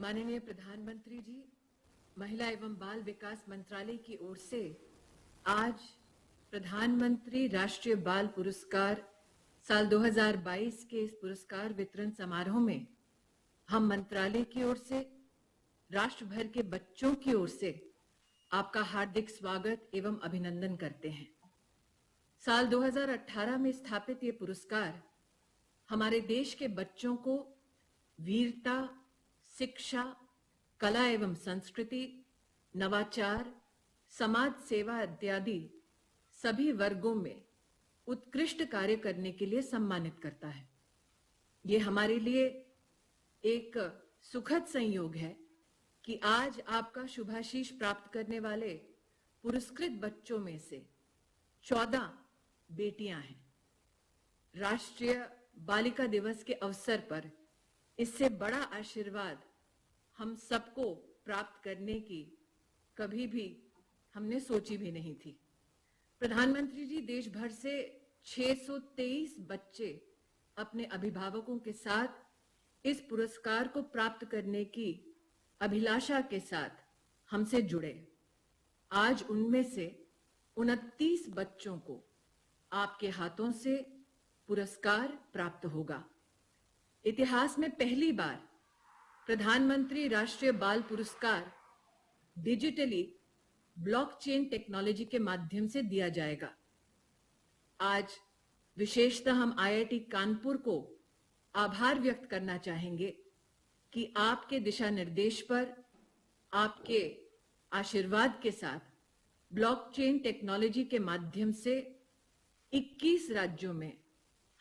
माननीय प्रधानमंत्री जी, महिला एवं बाल विकास मंत्रालय की ओर से आज प्रधानमंत्री राष्ट्रीय बाल पुरस्कार साल 2022 के इस पुरस्कार वितरण समारोह में हम मंत्रालय की ओर से, राष्ट्र भर के बच्चों की ओर से आपका हार्दिक स्वागत एवं अभिनंदन करते हैं। साल 2018 में स्थापित ये पुरस्कार हमारे देश के बच्चों को वीरता, शिक्षा, कला एवं संस्कृति, नवाचार, समाज सेवा इत्यादि सभी वर्गों में उत्कृष्ट कार्य करने के लिए सम्मानित करता है। ये हमारे लिए एक सुखद संयोग है कि आज आपका शुभाशीष प्राप्त करने वाले पुरस्कृत बच्चों में से 14 बेटियां हैं। राष्ट्रीय बालिका दिवस के अवसर पर इससे बड़ा आशीर्वाद हम सबको प्राप्त करने की कभी भी हमने सोची भी नहीं थी। प्रधानमंत्री जी, देश भर से 623 बच्चे अपने अभिभावकों के साथ इस पुरस्कार को प्राप्त करने की अभिलाषा के साथ हमसे जुड़े। आज उनमें से 29 बच्चों को आपके हाथों से पुरस्कार प्राप्त होगा। इतिहास में पहली बार प्रधानमंत्री राष्ट्रीय बाल पुरस्कार डिजिटली ब्लॉकचेन टेक्नोलॉजी के माध्यम से दिया जाएगा। आज विशेषतः हम आईआईटी कानपुर को आभार व्यक्त करना चाहेंगे कि आपके दिशा निर्देश पर, आपके आशीर्वाद के साथ ब्लॉकचेन टेक्नोलॉजी के माध्यम से 21 राज्यों में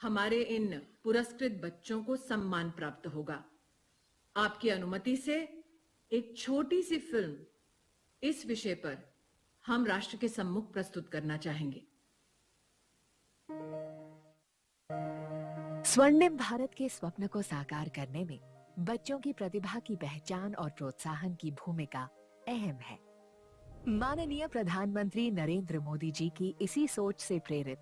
हमारे इन पुरस्कृत बच्चों को सम्मान प्राप्त होगा। आपकी अनुमति से एक छोटी सी फिल्म इस विषय पर हम राष्ट्र के सम्मुख प्रस्तुत करना चाहेंगे। स्वर्णिम भारत के स्वप्न को साकार करने में बच्चों की प्रतिभा की पहचान और प्रोत्साहन की भूमिका अहम है। माननीय प्रधानमंत्री नरेंद्र मोदी जी की इसी सोच से प्रेरित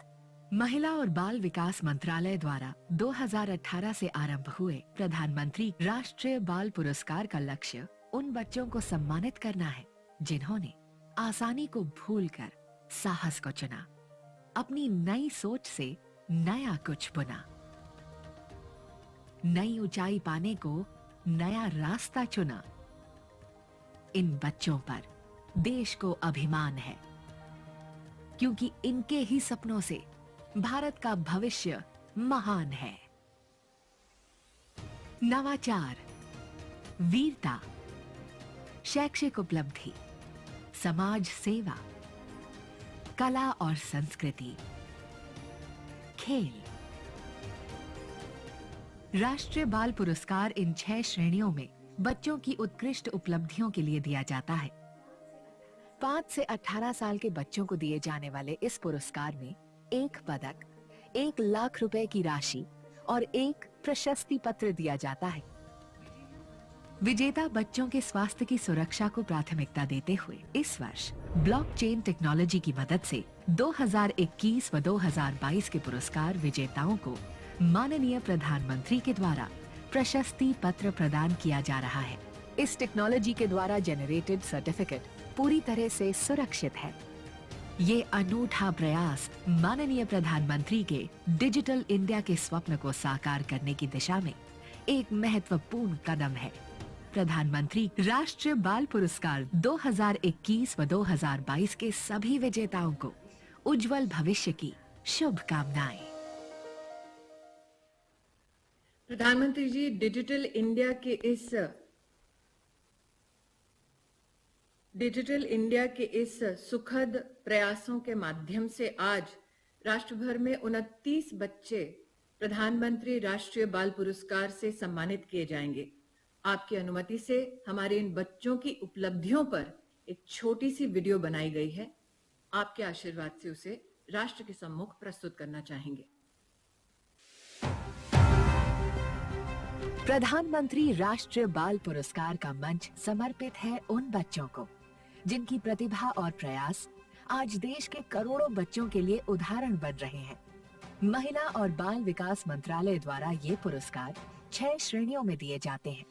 महिला और बाल विकास मंत्रालय द्वारा 2018 से आरंभ हुए प्रधानमंत्री राष्ट्रीय बाल पुरस्कार का लक्ष्य उन बच्चों को सम्मानित करना है जिन्होंने आसानी को भूलकर साहस को चुना, अपनी नई सोच से नया कुछ बुना, नई ऊंचाई पाने को नया रास्ता चुना। इन बच्चों पर देश को अभिमान है, क्योंकि इनके ही सपनों से भारत का भविष्य महान है। नवाचार, वीरता, शैक्षिक उपलब्धि, समाज सेवा, कला और संस्कृति, खेल। राष्ट्रीय बाल पुरस्कार इन 6 श्रेणियों में बच्चों की उत्कृष्ट उपलब्धियों के लिए दिया जाता है। 5 से 18 साल के बच्चों को दिए जाने वाले इस पुरस्कार में 1 पदक, 1 लाख रुपए की राशि और 1 प्रशस्ति पत्र दिया जाता है। विजेता बच्चों के स्वास्थ्य की सुरक्षा को प्राथमिकता देते हुए इस वर्ष ब्लॉकचेन टेक्नोलॉजी की मदद से 2021 व 2022 के पुरस्कार विजेताओं को माननीय प्रधानमंत्री के द्वारा प्रशस्ति पत्र प्रदान किया जा रहा है। इस टेक्नोलॉजी के द्वारा जनरेटेड सर्टिफिकेट पूरी तरह से सुरक्षित है। ये अनूठा प्रयास माननीय प्रधानमंत्री के डिजिटल इंडिया के स्वप्न को साकार करने की दिशा में एक महत्वपूर्ण कदम है। प्रधानमंत्री राष्ट्रीय बाल पुरस्कार 2021 व 2022 के सभी विजेताओं को उज्जवल भविष्य की शुभकामनाएं। प्रधानमंत्री जी, डिजिटल इंडिया के इस सुखद प्रयासों के माध्यम से आज राष्ट्र भर में 29 बच्चे प्रधानमंत्री राष्ट्रीय बाल पुरस्कार से सम्मानित किए जाएंगे। आपकी अनुमति से हमारे इन बच्चों की उपलब्धियों पर एक छोटी सी वीडियो बनाई गई है। आपके आशीर्वाद से उसे राष्ट्र के सम्मुख प्रस्तुत करना चाहेंगे। प्रधानमंत्री राष्ट्रीय बाल पुरस्कार का मंच समर्पित है उन बच्चों को जिनकी प्रतिभा और प्रयास आज देश के करोड़ों बच्चों के लिए उदाहरण बन रहे हैं। महिला और बाल विकास मंत्रालय द्वारा ये पुरस्कार 6 श्रेणियों में दिए जाते हैं।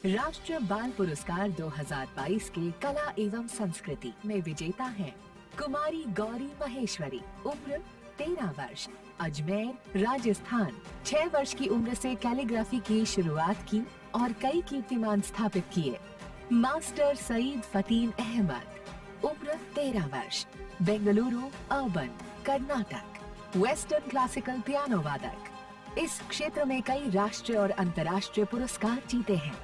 राष्ट्रीय बाल पुरस्कार 2022 के कला एवं संस्कृति में विजेता हैं कुमारी गौरी महेश्वरी, उम्र 13 वर्ष, अजमेर, राजस्थान। 6 वर्ष की उम्र से कैलीग्राफी की शुरुआत की और कई कीर्तिमान स्थापित किए। मास्टर सईद फतीन अहमद, उम्र 13 वर्ष, Bengaluru, urban, Karnataka, western classical piano वादक। इस क्षेत्र में कई राष्ट्रीय और अंतर्राष्ट्रीय पुरस्कार जीते हैं।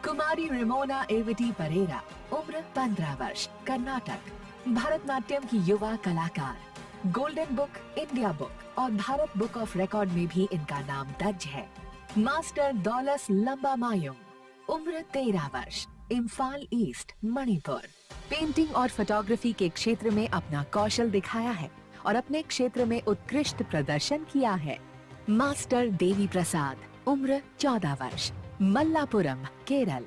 कुमारी रिमोना एविटी परेरा, उम्र 15 वर्ष, कर्नाटक, भरतनाट्यम की युवा कलाकार। गोल्डन बुक, इंडिया बुक और भारत बुक ऑफ रिकॉर्ड में भी इनका नाम दर्ज है। मास्टर दौलस लंबा मायूंग, उम्र 13 वर्ष, इम्फाल ईस्ट, मणिपुर। पेंटिंग और फोटोग्राफी के क्षेत्र में अपना कौशल दिखाया है और अपने क्षेत्र में उत्कृष्ट प्रदर्शन किया है। मास्टर देवी प्रसाद, उम्र 14 वर्ष, मल्लापुरम, केरल,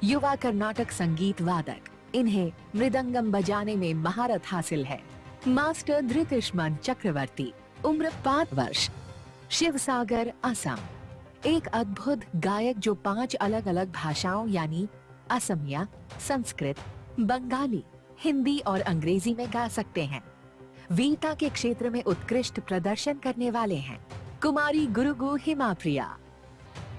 युवा कर्नाटक संगीत वादक। इन्हें मृदंगम बजाने में महारत हासिल है। मास्टर धृतिष्मन चक्रवर्ती, उम्र 5 वर्ष, शिवसागर, असम, एक अद्भुत गायक जो 5 अलग अलग भाषाओं यानी असमिया, संस्कृत, बंगाली, हिंदी और अंग्रेजी में गा सकते हैं। वीरता के क्षेत्र में उत्कृष्ट प्रदर्शन करने वाले हैं। कुमारी गुरुगु हिमाप्रिया,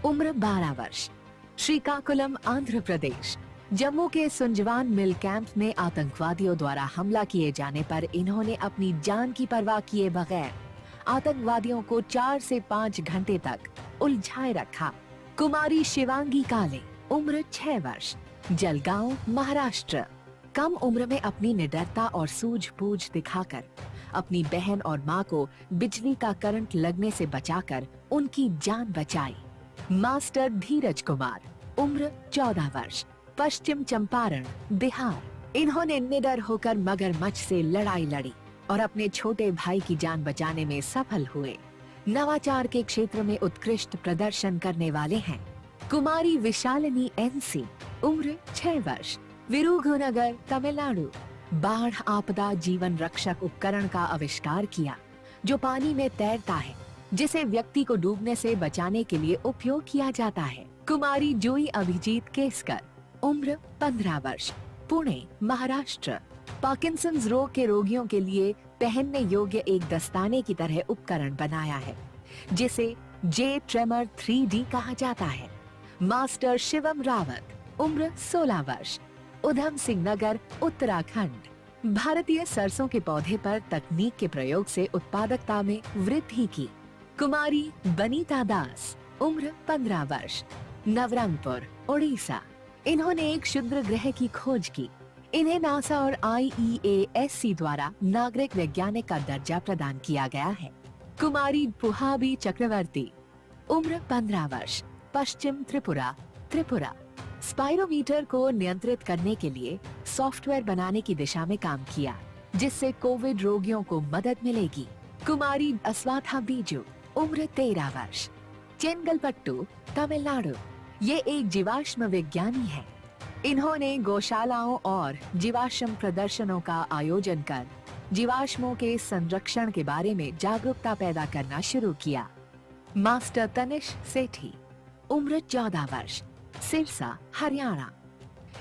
उम्र 12 वर्ष, श्रीकाकुलम, आंध्र प्रदेश। जम्मू के सुंजवान मिल कैंप में आतंकवादियों द्वारा हमला किए जाने पर इन्होंने अपनी जान की परवाह किए बगैर आतंकवादियों को 4 से 5 घंटे तक उलझाए रखा। कुमारी शिवांगी काले, उम्र 6 वर्ष, जलगांव, महाराष्ट्र। कम उम्र में अपनी निडरता और सूझबूझ दिखाकर अपनी बहन और मां को बिजली का करंट लगने से बचाकर उनकी जान बचाई। मास्टर धीरज कुमार, उम्र 14 वर्ष, पश्चिम चंपारण, बिहार। इन्होंने निडर होकर मगरमच्छ से लड़ाई लड़ी और अपने छोटे भाई की जान बचाने में सफल हुए। नवाचार के क्षेत्र में उत्कृष्ट प्रदर्शन करने वाले हैं। कुमारी विशालिनी एनसी, उम्र 6 वर्ष, विरुधुनगर, तमिलनाडु। बाढ़ आपदा जीवन रक्षक उपकरण का आविष्कार किया जो पानी में तैरता है, जिसे व्यक्ति को डूबने से बचाने के लिए उपयोग किया जाता है। कुमारी जोई अभिजीत केसकर, उम्र 15 वर्ष, पुणे, महाराष्ट्र। पार्किंसंस रोग के रोगियों के लिए पहनने योग्य एक दस्ताने की तरह उपकरण बनाया है, जिसे जे ट्रेमर 3D कहा जाता है। मास्टर शिवम रावत, उम्र 16 वर्ष, उधम सिंह नगर, उत्तराखंड। भारतीय सरसों के पौधे पर तकनीक के प्रयोग से उत्पादकता में वृद्धि की। कुमारी बनीता दास, उम्र 15 वर्ष, नवरंगपुर, ओडिशा। इन्होंने एक क्षुद्र ग्रह की खोज की। इन्हें नासा और IEASC द्वारा नागरिक वैज्ञानिक का दर्जा प्रदान किया गया है। कुमारी पुहाबी चक्रवर्ती, उम्र 15 वर्ष, पश्चिम त्रिपुरा, त्रिपुरा। स्पाइरोमीटर को नियंत्रित करने के लिए सॉफ्टवेयर बनाने की दिशा में काम किया, जिससे कोविड रोगियों को मदद मिलेगी। कुमारी अस्वाथा बीजू, उम्र 13 वर्ष, चेंगलपट्टू, तमिलनाडु। ये एक जीवाश्म विज्ञानी है। इन्होंने गौशालाओं और जीवाश्म प्रदर्शनों का आयोजन कर जीवाश्मों के संरक्षण के बारे में जागरूकता पैदा करना शुरू किया। मास्टर तनिष सेठी, उम्र 14 वर्ष, सिरसा, हरियाणा।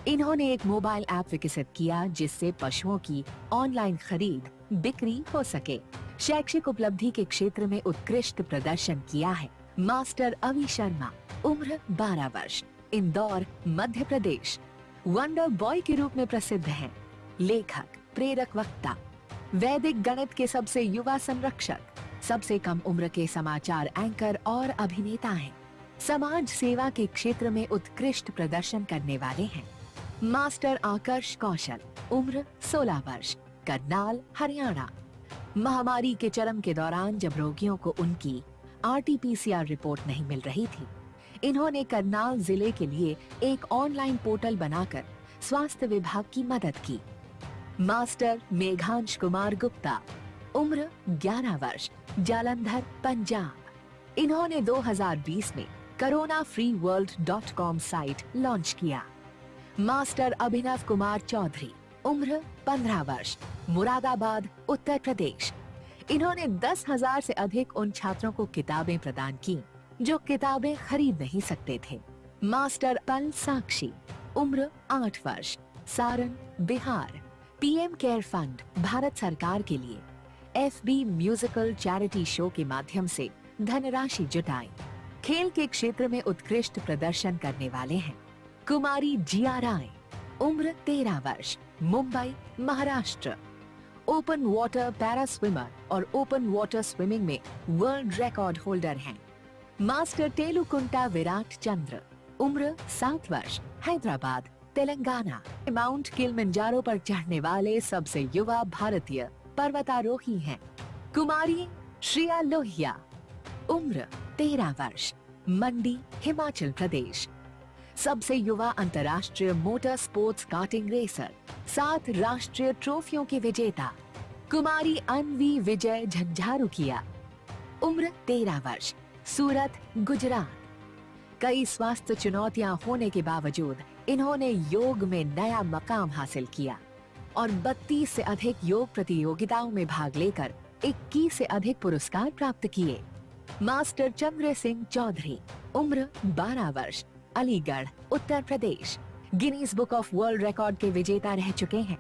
इन्होंने एक मोबाइल ऐप विकसित किया जिससे पशुओं की ऑनलाइन खरीद बिक्री हो सके। शैक्षिक उपलब्धि के क्षेत्र में उत्कृष्ट प्रदर्शन किया है। मास्टर अवि शर्मा, उम्र 12 वर्ष, इंदौर, मध्य प्रदेश। वंडर बॉय के रूप में प्रसिद्ध हैं। लेखक, प्रेरक वक्ता, वैदिक गणित के सबसे युवा संरक्षक, सबसे कम उम्र के समाचार एंकर और अभिनेता हैं। समाज सेवा के क्षेत्र में उत्कृष्ट प्रदर्शन करने वाले हैं। मास्टर आकर्ष कौशल, उम्र 16 वर्ष, करनाल, हरियाणा। महामारी के चरम के दौरान जब रोगियों को उनकी RT-PCR रिपोर्ट नहीं मिल रही थी, इन्होंने करनाल जिले के लिए एक ऑनलाइन पोर्टल बनाकर स्वास्थ्य विभाग की मदद की। मास्टर मेघांश कुमार गुप्ता, उम्र 11 वर्ष, जालंधर, पंजाब। इन्होंने 2020 में coronafreeworld.com साइट लॉन्च किया। मास्टर अभिनव कुमार चौधरी, उम्र 15 वर्ष, मुरादाबाद, उत्तर प्रदेश। इन्होंने 10,000 से अधिक उन छात्रों को किताबें प्रदान की जो किताबें खरीद नहीं सकते थे। मास्टर पल साक्षी, उम्र 8 वर्ष, Saran, Bihar. PM care fund Bharat सरकार के लिए एफबी म्यूजिकल चैरिटी शो के माध्यम से धनराशि जुटाई। खेल के क्षेत्र में उत्कृष्ट प्रदर्शन करने वाले हैं कुमारी जिया राय, उम्र 13 वर्ष, Mumbai, Maharashtra. Open water para swimmer और ओपन वाटर स्विमिंग में वर्ल्ड रिकॉर्ड होल्डर हैं। मास्टर टेलुकुंटा विराट चंद्र, उम्र 7 वर्ष, हैदराबाद, तेलंगाना। माउंट किलिमंजारो पर चढ़ने वाले सबसे युवा भारतीय पर्वतारोही हैं कुमारी श्रेया लोहिया, उम्र 13 वर्ष, मंडी, हिमाचल प्रदेश। सबसे युवा अंतर्राष्ट्रीय मोटर स्पोर्ट्स कार्टिंग रेसर, 7 राष्ट्रीय ट्रॉफियों की विजेता कुमारी अन्वी विजय झंझारुकिया, उम्र 13 वर्ष, सूरत, गुजरात। कई स्वास्थ्य चुनौतियां होने के बावजूद इन्होंने योग में नया मकाम हासिल किया और 32 से अधिक योग प्रतियोगिताओं में भाग लेकर 21 से अधिक पुरस्कार प्राप्त किए। मास्टर चंद्र सिंह चौधरी, उम्र 12 वर्ष, Aligarh, Uttar Pradesh. Guinness book of world record के विजेता रह चुके हैं।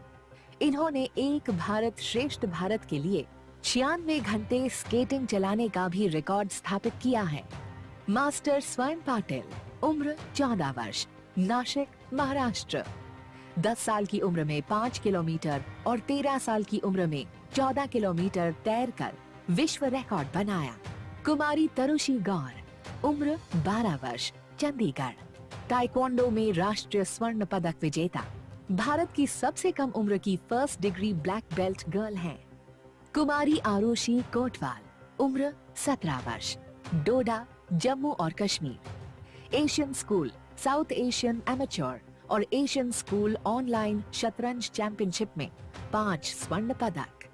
इन्होंने एक भारत श्रेष्ठ भारत के लिए 96 घंटे स्केटिंग चलाने का भी रिकॉर्ड स्थापित किया है। मास्टर स्वयं पाटिल, उम्र 14 वर्ष, नासिक, महाराष्ट्र। 10 साल की उम्र में 5 किलोमीटर और 13 साल की उम्र में 14 किलोमीटर तैरकर विश्व रिकॉर्ड बनाया। कुमारी तरुषी गौर, उम्र 12 वर्ष, चंडीगढ़। ताइक्वांडो में राष्ट्रीय स्वर्ण पदक विजेता, भारत की सबसे कम उम्र की first degree black belt girl हैं। कुमारी आरुषि कोटवाल, उम्र 17 वर्ष, डोडा, जम्मू और Kashmir. Asian school, south Asian amateur और एशियन स्कूल ऑनलाइन शतरंज चैंपियनशिप में 5 स्वर्ण पदक।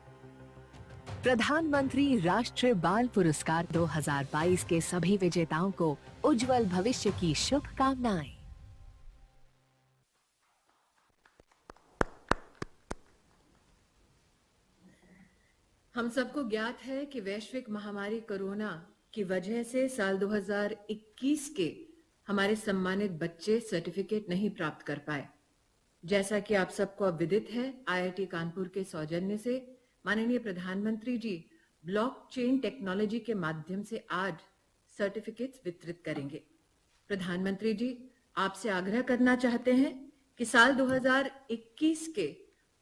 प्रधानमंत्री राष्ट्रीय बाल पुरस्कार 2022 के सभी विजेताओं को उज्जवल भविष्य की शुभकामनाएं। हम सबको ज्ञात है कि वैश्विक महामारी कोरोना की वजह से साल 2021 के हमारे सम्मानित बच्चे सर्टिफिकेट नहीं प्राप्त कर पाए। जैसा कि आप सबको अब विदित है, आईआईटी कानपुर के सौजन्य से माननीय प्रधानमंत्री जी ब्लॉकचेन टेक्नोलॉजी के माध्यम से आज सर्टिफिकेट्स वितरित करेंगे। प्रधानमंत्री जी आपसे आग्रह करना चाहते हैं कि साल 2021 के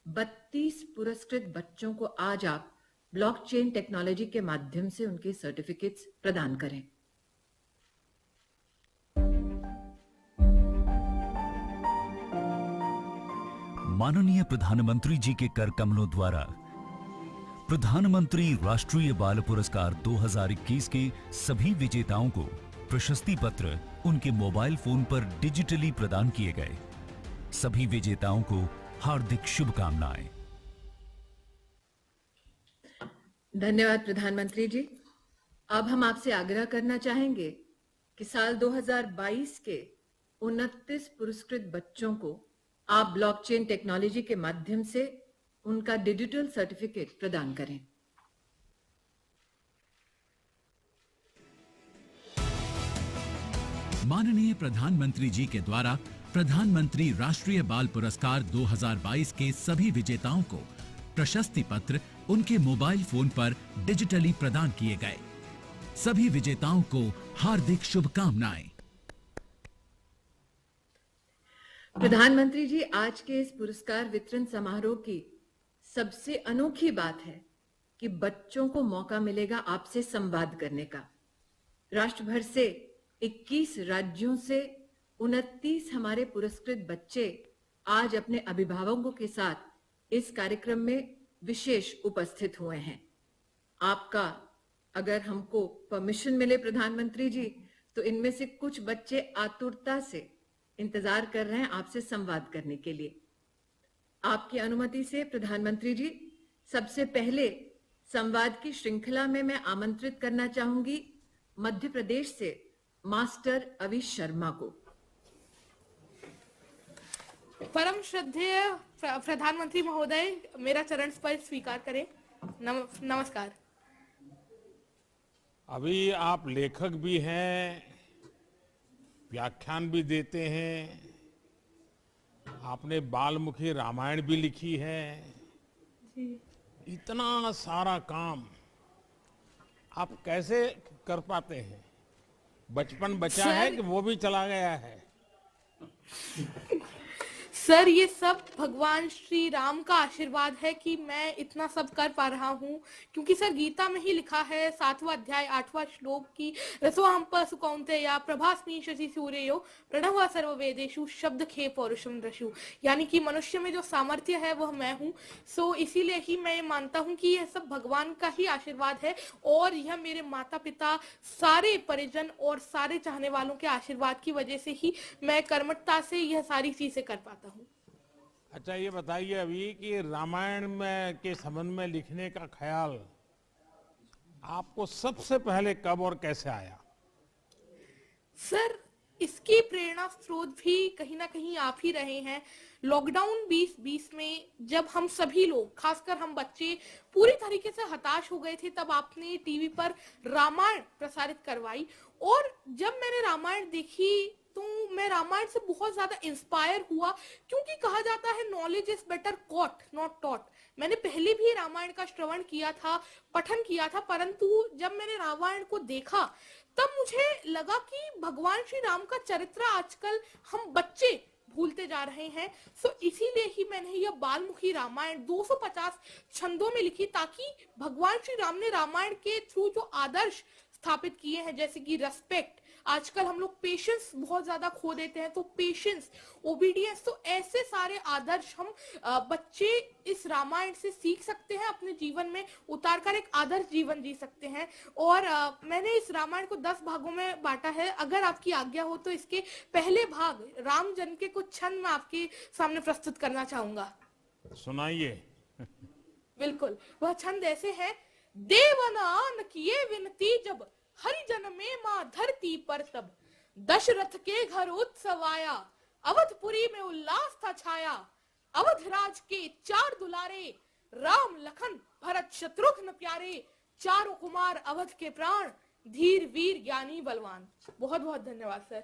32 पुरस्कृत बच्चों को आज आप ब्लॉकचेन टेक्नोलॉजी के माध्यम से उनके सर्टिफिकेट्स प्रदान करें। माननीय प्रधानमंत्री जी के कर कमलों द्वारा प्रधानमंत्री राष्ट्रीय बाल पुरस्कार 2021 के सभी विजेताओं को प्रशस्ति पत्र उनके मोबाइल फोन पर डिजिटली प्रदान किए गए। सभी विजेताओं को हार्दिक शुभकामनाएं। धन्यवाद प्रधानमंत्री जी। अब हम आपसे आग्रह करना चाहेंगे कि साल 2022 के 29 पुरस्कृत बच्चों को आप ब्लॉकचेन टेक्नोलॉजी के माध्यम से उनका डिजिटल सर्टिफिकेट प्रदान करें। माननीय प्रधानमंत्री जी के द्वारा प्रधानमंत्री राष्ट्रीय बाल पुरस्कार 2022 के सभी विजेताओं को प्रशस्ति पत्र उनके मोबाइल फोन पर डिजिटली प्रदान किए गए। सभी विजेताओं को हार्दिक शुभकामनाएं। प्रधानमंत्री जी, आज के इस पुरस्कार वितरण समारोह की सबसे अनोखी बात है कि बच्चों को मौका मिलेगा आपसे संवाद करने का। राष्ट्र भर से 21 राज्यों से 29 हमारे पुरस्कृत बच्चे आज अपने अभिभावकों के साथ इस कार्यक्रम में विशेष उपस्थित हुए हैं। आपका अगर हमको परमिशन मिले प्रधानमंत्री जी, तो इनमें से कुछ बच्चे आतुरता से इंतजार कर रहे हैं आपसे संवाद करने के लिए। आपकी अनुमति से प्रधानमंत्री जी, सबसे पहले संवाद की श्रृंखला में मैं आमंत्रित करना चाहूंगी मध्य प्रदेश से मास्टर अविश शर्मा को। परम श्रद्धेय प्रधानमंत्री महोदय, मेरा चरण स्पर्श स्वीकार करें। नमस्कार। अभी आप लेखक भी हैं, व्याख्यान भी देते हैं, आपने बालमुखी रामायण भी लिखी है। इतना सारा काम आप कैसे कर पाते हैं? बचपन बचा है कि वो भी चला गया है? सर, ये सब भगवान श्री राम का आशीर्वाद है कि मैं इतना सब कर पा रहा हूँ, क्योंकि सर गीता में ही लिखा है 7वां अध्याय 8वां श्लोक की रसोहम पशु कौन्तेय प्रभास्मि शशि सूर्यो प्रणव सर्ववेदेषु शब्द खे पौरुषम रशु, यानी कि मनुष्य में जो सामर्थ्य है वह मैं हूँ। सो इसीलिए ही मैं मानता हूँ कि यह सब भगवान का ही आशीर्वाद है, और यह मेरे माता पिता, सारे परिजन और सारे चाहने वालों के आशीर्वाद की वजह से ही मैं कर्मठता से यह सारी चीजें कर पाता हूँ। अच्छा, ये बताइए अभी कि रामायण में के संबंध में लिखने का ख्याल आपको सबसे पहले कब और कैसे आया? सर, इसकी प्रेरणा स्रोत भी कहीं ना कहीं आप ही रहे हैं। लॉकडाउन 2020 में जब हम सभी लोग, खासकर हम बच्चे, पूरी तरीके से हताश हो गए थे, तब आपने टीवी पर रामायण प्रसारित करवाई, और जब मैंने रामायण देखी तो मैं रामायण से बहुत ज्यादा इंस्पायर हुआ, क्योंकि कहा जाता है knowledge is better caught not taught. मैंने पहले भी रामायण का श्रवण किया था, पठन किया था, परंतु जब मैंने रामायण को देखा तब मुझे लगा कि भगवान श्री राम का चरित्र आजकल हम बच्चे भूलते जा रहे हैं। सो इसीलिए ही मैंने यह बालमुखी रामायण 250 छंदों में लिखी, ताकि भगवान श्री राम ने रामायण के थ्रू जो आदर्श स्थापित किए हैं, जैसे कि रेस्पेक्ट, आजकल हम लोग पेशेंस बहुत ज्यादा खो देते हैं, तो पेशेंस, ओबीडियंस, तो ऐसे सारे आदर्श हम बच्चे इस रामायण से सीख सकते हैं, अपने जीवन में उतारकर एक आदर्श जीवन जी सकते हैं। और मैंने इस रामायण को 10 भागों में बांटा है। अगर आपकी आज्ञा हो तो इसके पहले भाग राम जन्म के कुछ छंद मैं आपके सामने प्रस्तुत करना चाहूंगा। सुनाइए। बिल्कुल, वह छंद ऐसे है। देवनान किए विनती जब, हरिजन में मां धरती पर तब, दशरथ के घर उत्सव आया, अवधपुरी में उल्लास था छाया, अवधराज के 4 दुलारे, राम लखन भरत शत्रुघ्न प्यारे, चारों कुमार अवध के प्राण, धीर वीर ज्ञानी बलवान। बहुत बहुत धन्यवाद सर।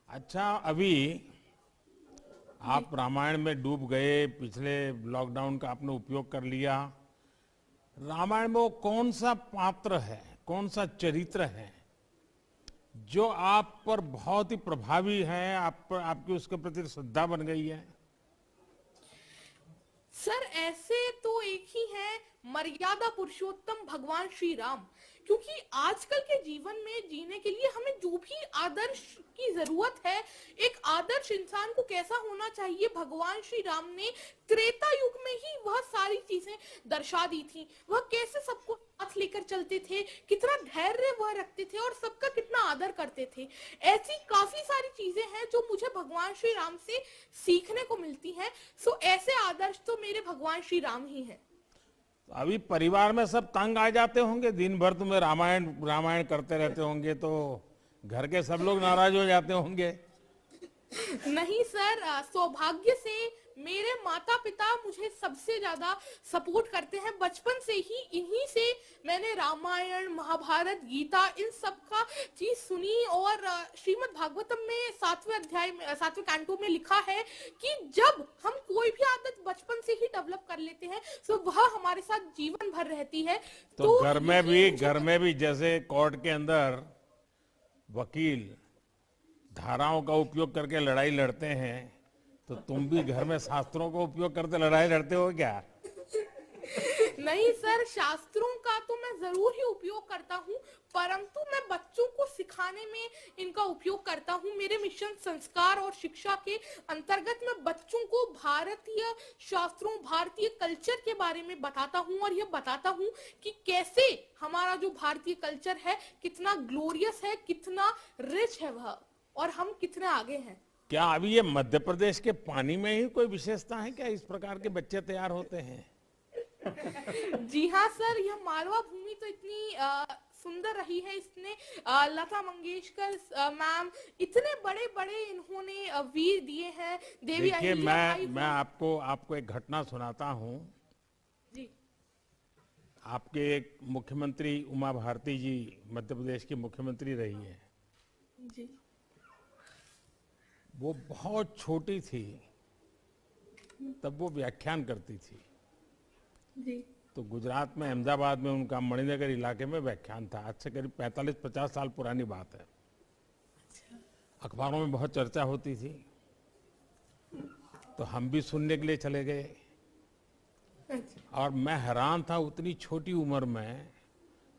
अच्छा, अभी आप रामायण में डूब गए, पिछले लॉकडाउन का आपने उपयोग कर लिया। रामायण में वो कौन सा पात्र है, कौन सा चरित्र है जो आप पर बहुत ही प्रभावी है, आप पर, आपकी उसके प्रति श्रद्धा बन गई है? सर, ऐसे तो एक ही है, मर्यादा पुरुषोत्तम भगवान श्री राम, क्योंकि आजकल के जीवन में जीने के लिए हमें जो भी आदर्श की जरूरत है, एक आदर्श इंसान को कैसा होना चाहिए, भगवान श्री राम ने त्रेता युग में ही वह सारी चीजें दर्शा दी थी। वह कैसे सबको साथ लेकर चलते थे, कितना धैर्य वह रखते थे और सबका कितना आदर करते थे। ऐसी काफी सारी चीजें हैं जो मुझे भगवान श्री राम से सीखने को मिलती हैं। सो ऐसे आदर्श तो मेरे भगवान श्री राम ही हैं। अभी परिवार में सब तंग आ जाते होंगे, दिन भर तुम्हें रामायण रामायण करते रहते होंगे, तो घर के सब लोग नाराज हो जाते होंगे। नहीं सर, सौभाग्य से मेरे माता पिता मुझे सबसे ज्यादा सपोर्ट करते हैं। बचपन से ही इन्हीं से मैंने रामायण, महाभारत, गीता, इन सब का चीज सुनी। और श्रीमद् भागवतम में 7वें अध्याय में, 7वें कैंटो में लिखा है कि जब हम कोई भी आदत बचपन से ही डेवलप कर लेते हैं तो वह हमारे साथ जीवन भर रहती है। तो घर में भी जैसे कोर्ट के अंदर वकील धाराओं का उपयोग करके लड़ाई लड़ते हैं, तो तुम भी घर में शास्त्रों का उपयोग करते लड़ाई लड़ते हो क्या? नहीं सर, शास्त्रों का तो मैं जरूर ही उपयोग करता हूँ, परंतु मैं बच्चों को सिखाने में इनका उपयोग करता हूँ। मेरे मिशन संस्कार और शिक्षा के अंतर्गत मैं बच्चों को भारतीय शास्त्रों, भारतीय कल्चर के बारे में बताता हूँ, और यह बताता हूँ कि कैसे हमारा जो भारतीय कल्चर है कितना ग्लोरियस है, कितना रिच है वह, और हम कितने आगे हैं। क्या अभी ये मध्य प्रदेश के पानी में ही कोई विशेषता है क्या, इस प्रकार के बच्चे तैयार होते हैं? जी हाँ सर, यह मालवा भूमि तो इतनी सुंदर रही है। इसने लता मंगेशकर मैम, इतने बड़े बड़े इन्होंने वीर दिए हैं। देवी देखिए, अहिल्याबाई मैं आपको एक घटना सुनाता हूँ। जी। आपके एक मुख्यमंत्री उमा भारती जी मध्य प्रदेश की मुख्यमंत्री रही है। जी। वो बहुत छोटी थी, तब वो व्याख्यान करती थी। जी। तो गुजरात में अहमदाबाद में उनका मणिनगर इलाके में व्याख्यान था। आज से करीब 45-50 साल पुरानी बात है। अखबारों में बहुत चर्चा होती थी, तो हम भी सुनने के लिए चले गए। और मैं हैरान था, उतनी छोटी उम्र में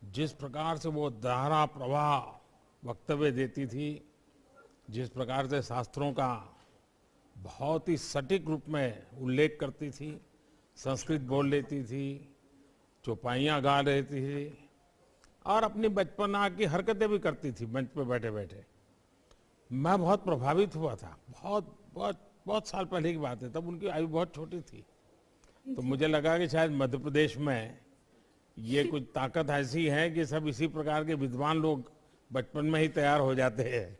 जिस प्रकार से वो धारा प्रवाह वक्तव्य देती थी, जिस प्रकार से शास्त्रों का बहुत ही सटीक रूप में उल्लेख करती थी, संस्कृत बोल लेती थी, चौपाइयाँ गा लेती थी और अपनी बचपना की हरकतें भी करती थी मंच पे बैठे बैठे। मैं बहुत प्रभावित हुआ था। बहुत बहुत बहुत साल पहले की बात है, तब उनकी आयु बहुत छोटी थी। तो मुझे लगा कि शायद मध्य प्रदेश में ये कुछ ताकत ऐसी है कि सब इसी प्रकार के विद्वान लोग बचपन में ही तैयार हो जाते हैं।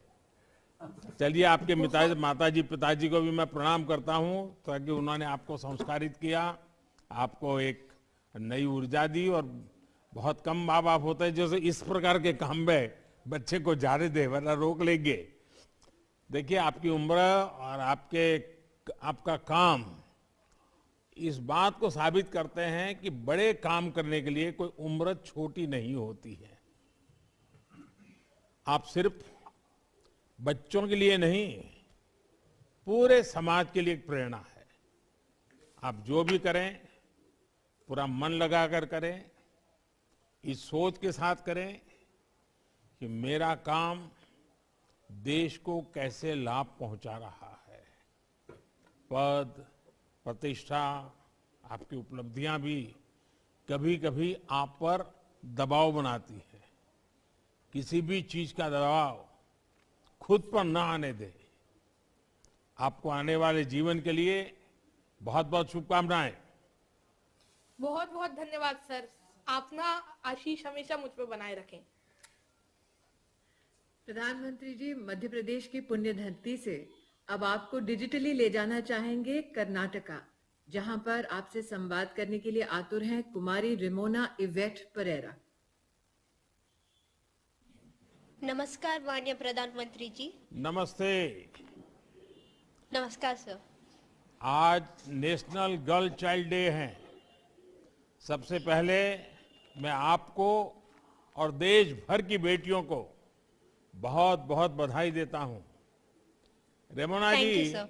चलिए, आपके माताजी पिताजी को भी मैं प्रणाम करता हूँ, ताकि उन्होंने आपको संस्कारित किया, आपको एक नई ऊर्जा दी। और बहुत कम माँ बाप होते हैं जो इस प्रकार के काम में बच्चे को जाने दे, वरना रोक लेंगे। देखिए, आपकी उम्र और आपका काम इस बात को साबित करते हैं कि बड़े काम करने के लिए कोई उम्र छोटी नहीं होती है। आप सिर्फ बच्चों के लिए नहीं, पूरे समाज के लिए एक प्रेरणा है। आप जो भी करें, पूरा मन लगाकर करें, इस सोच के साथ करें कि मेरा काम देश को कैसे लाभ पहुंचा रहा है। पद, प्रतिष्ठा, आपकी उपलब्धियां भी कभी कभी आप पर दबाव बनाती है। किसी भी चीज का दबाव खुद पर न आने दे। आपको आने वाले जीवन के लिए बहुत बहुत शुभकामनाएं। बहुत बहुत धन्यवाद सर। आप ना आशीष हमेशा मुझ पर बनाए रखें। प्रधानमंत्री जी, मध्य प्रदेश की पुण्य धरती से अब आपको डिजिटली ले जाना चाहेंगे कर्नाटका, जहां पर आपसे संवाद करने के लिए आतुर हैं कुमारी रिमोना इवेट परेरा। नमस्कार माननीय प्रधानमंत्री जी। नमस्ते। नमस्कार सर। आज नेशनल गर्ल चाइल्ड डे है। सबसे पहले मैं आपको और देश भर की बेटियों को बहुत बहुत बधाई देता हूं। रेमोना Thank you, जी, sir.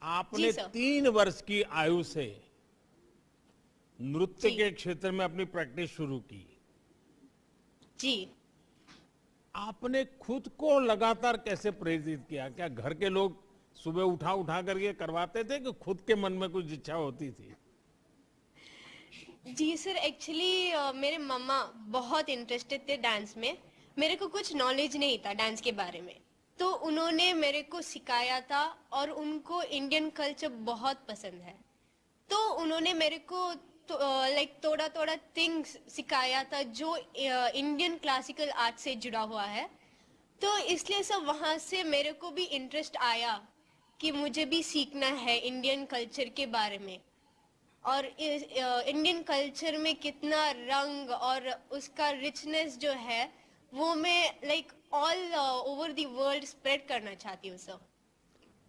आपने जी, sir. 3 वर्ष की आयु से नृत्य जी। के क्षेत्र में अपनी प्रैक्टिस शुरू की। जी। आपने खुद को लगातार कैसे प्रेरित किया? क्या घर के लोग सुबह उठा उठा करके करवाते थे कि खुद के मन में कुछ इच्छा होती थी? जी सर, एक्चुअली मेरे मम्मा बहुत इंटरेस्टेड थे डांस में। मेरे को कुछ नॉलेज नहीं था डांस के बारे में, तो उन्होंने मेरे को सिखाया था और उनको इंडियन कल्चर बहुत पसंद है। तो उन्होंने मेरे को थोड़ा थोड़ा थिंग्स सिखाया था जो इंडियन क्लासिकल आर्ट से जुड़ा हुआ है। तो इसलिए सब वहाँ से मेरे को भी इंटरेस्ट आया कि मुझे भी सीखना है इंडियन कल्चर के बारे में। और इंडियन कल्चर में कितना रंग और उसका रिचनेस जो है वो मैं all over the world spread करना चाहती हूँ सर।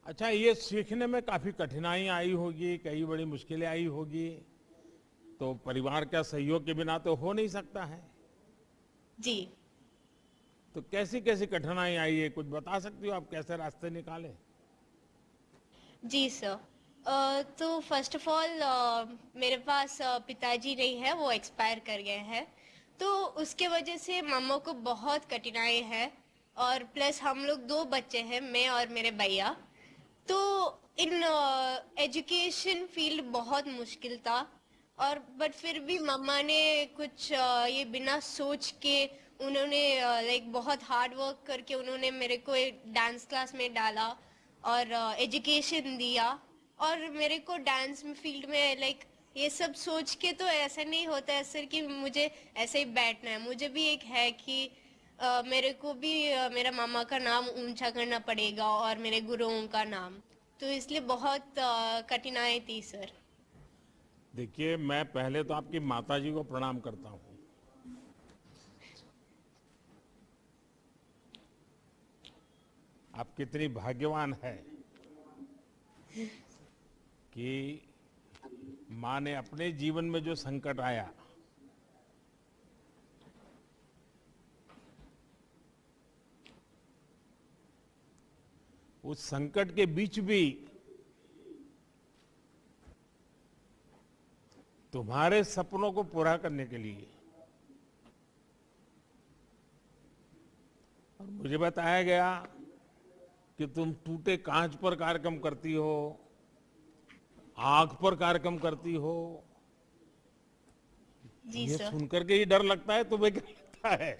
अच्छा, ये सीखने में काफी कठिनाई आई होगी, कई बड़ी मुश्किलें आई होगी, तो परिवार का सहयोग के बिना तो हो नहीं सकता है। जी। तो कैसी कैसी कठिनाई आई है, कुछ बता सकती हो आप? कैसे रास्ते निकाले? जी सर, तो फर्स्ट ऑफ ऑल मेरे पास पिताजी नहीं है, वो एक्सपायर कर गए हैं। तो उसके वजह से मम्मा को बहुत कठिनाई है। और प्लस हम लोग 2 बच्चे हैं, मैं और मेरे भैया। तो इन एजुकेशन फील्ड बहुत मुश्किल था। और बट फिर भी मम्मा ने कुछ ये बिना सोच के उन्होंने बहुत हार्ड वर्क करके उन्होंने मेरे को एक डांस क्लास में डाला और एजुकेशन दिया। और मेरे को डांस फील्ड में ये सब सोच के तो ऐसा नहीं होता है सर कि मुझे ऐसे ही बैठना है। मुझे भी एक है कि मेरे को भी मेरा मामा का नाम ऊंचा करना पड़ेगा और मेरे गुरुओं का नाम। तो इसलिए बहुत कठिनाई थी सर। देखिए, मैं पहले तो आपकी माताजी को प्रणाम करता हूँ। आप कितनी भाग्यवान है कि माँ ने अपने जीवन में जो संकट आया, उस संकट के बीच भी तुम्हारे सपनों को पूरा करने के लिए और मुझे बताया गया कि तुम टूटे कांच पर कार्यक्रम करती हो, आग पर कार्यक्रम करती हो। जी ये सर। सुनकर के ही डर लगता है, तुम्हें क्या लगता है?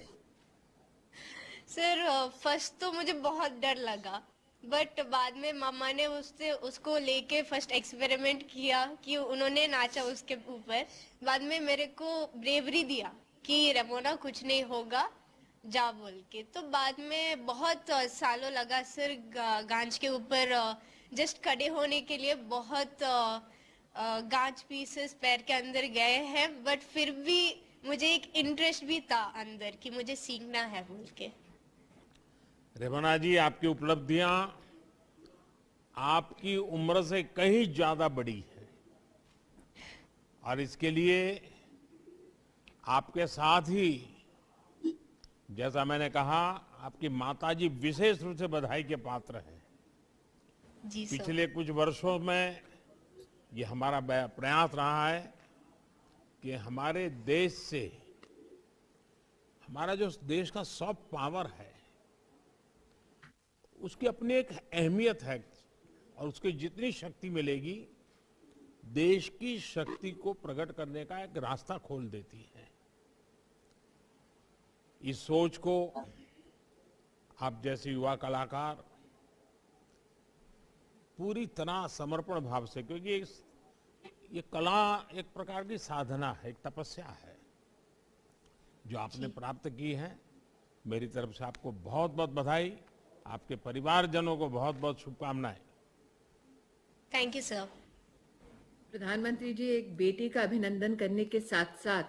सर फर्स्ट तो मुझे बहुत डर लगा, बट बाद में मामा ने उसको लेके फर्स्ट एक्सपेरिमेंट किया कि उन्होंने नाचा उसके ऊपर। बाद में मेरे को ब्रेवरी दिया कि रेमोना कुछ नहीं होगा, जा बोल के। तो बाद में बहुत सालों लगा सर गांच के ऊपर जस्ट खड़े होने के लिए। बहुत गांच पीसेस पैर के अंदर गए हैं, बट फिर भी मुझे एक इंटरेस्ट भी था अंदर कि मुझे सीखना है बोल के। रेमोना जी, आपकी उपलब्धियां आपकी उम्र से कहीं ज्यादा बड़ी है और इसके लिए आपके साथ ही, जैसा मैंने कहा, आपकी माताजी विशेष रूप से बधाई के पात्र हैं। जी सर। पिछले कुछ वर्षों में ये हमारा प्रयास रहा है कि हमारे देश से, हमारा जो देश का सॉफ्ट पावर है, उसकी अपनी एक अहमियत है और उसकी जितनी शक्ति मिलेगी, देश की शक्ति को प्रकट करने का एक रास्ता खोल देती है। इस सोच को आप जैसे युवा कलाकार पूरी तरह समर्पण भाव से, क्योंकि ये कला एक प्रकार की साधना है, एक तपस्या है जो आपने प्राप्त की है। मेरी तरफ से आपको बहुत बहुत बधाई, आपके परिवारजनों को बहुत बहुत शुभकामनाएं। Thank you sir. प्रधानमंत्री जी, एक बेटी का अभिनंदन करने के साथ साथ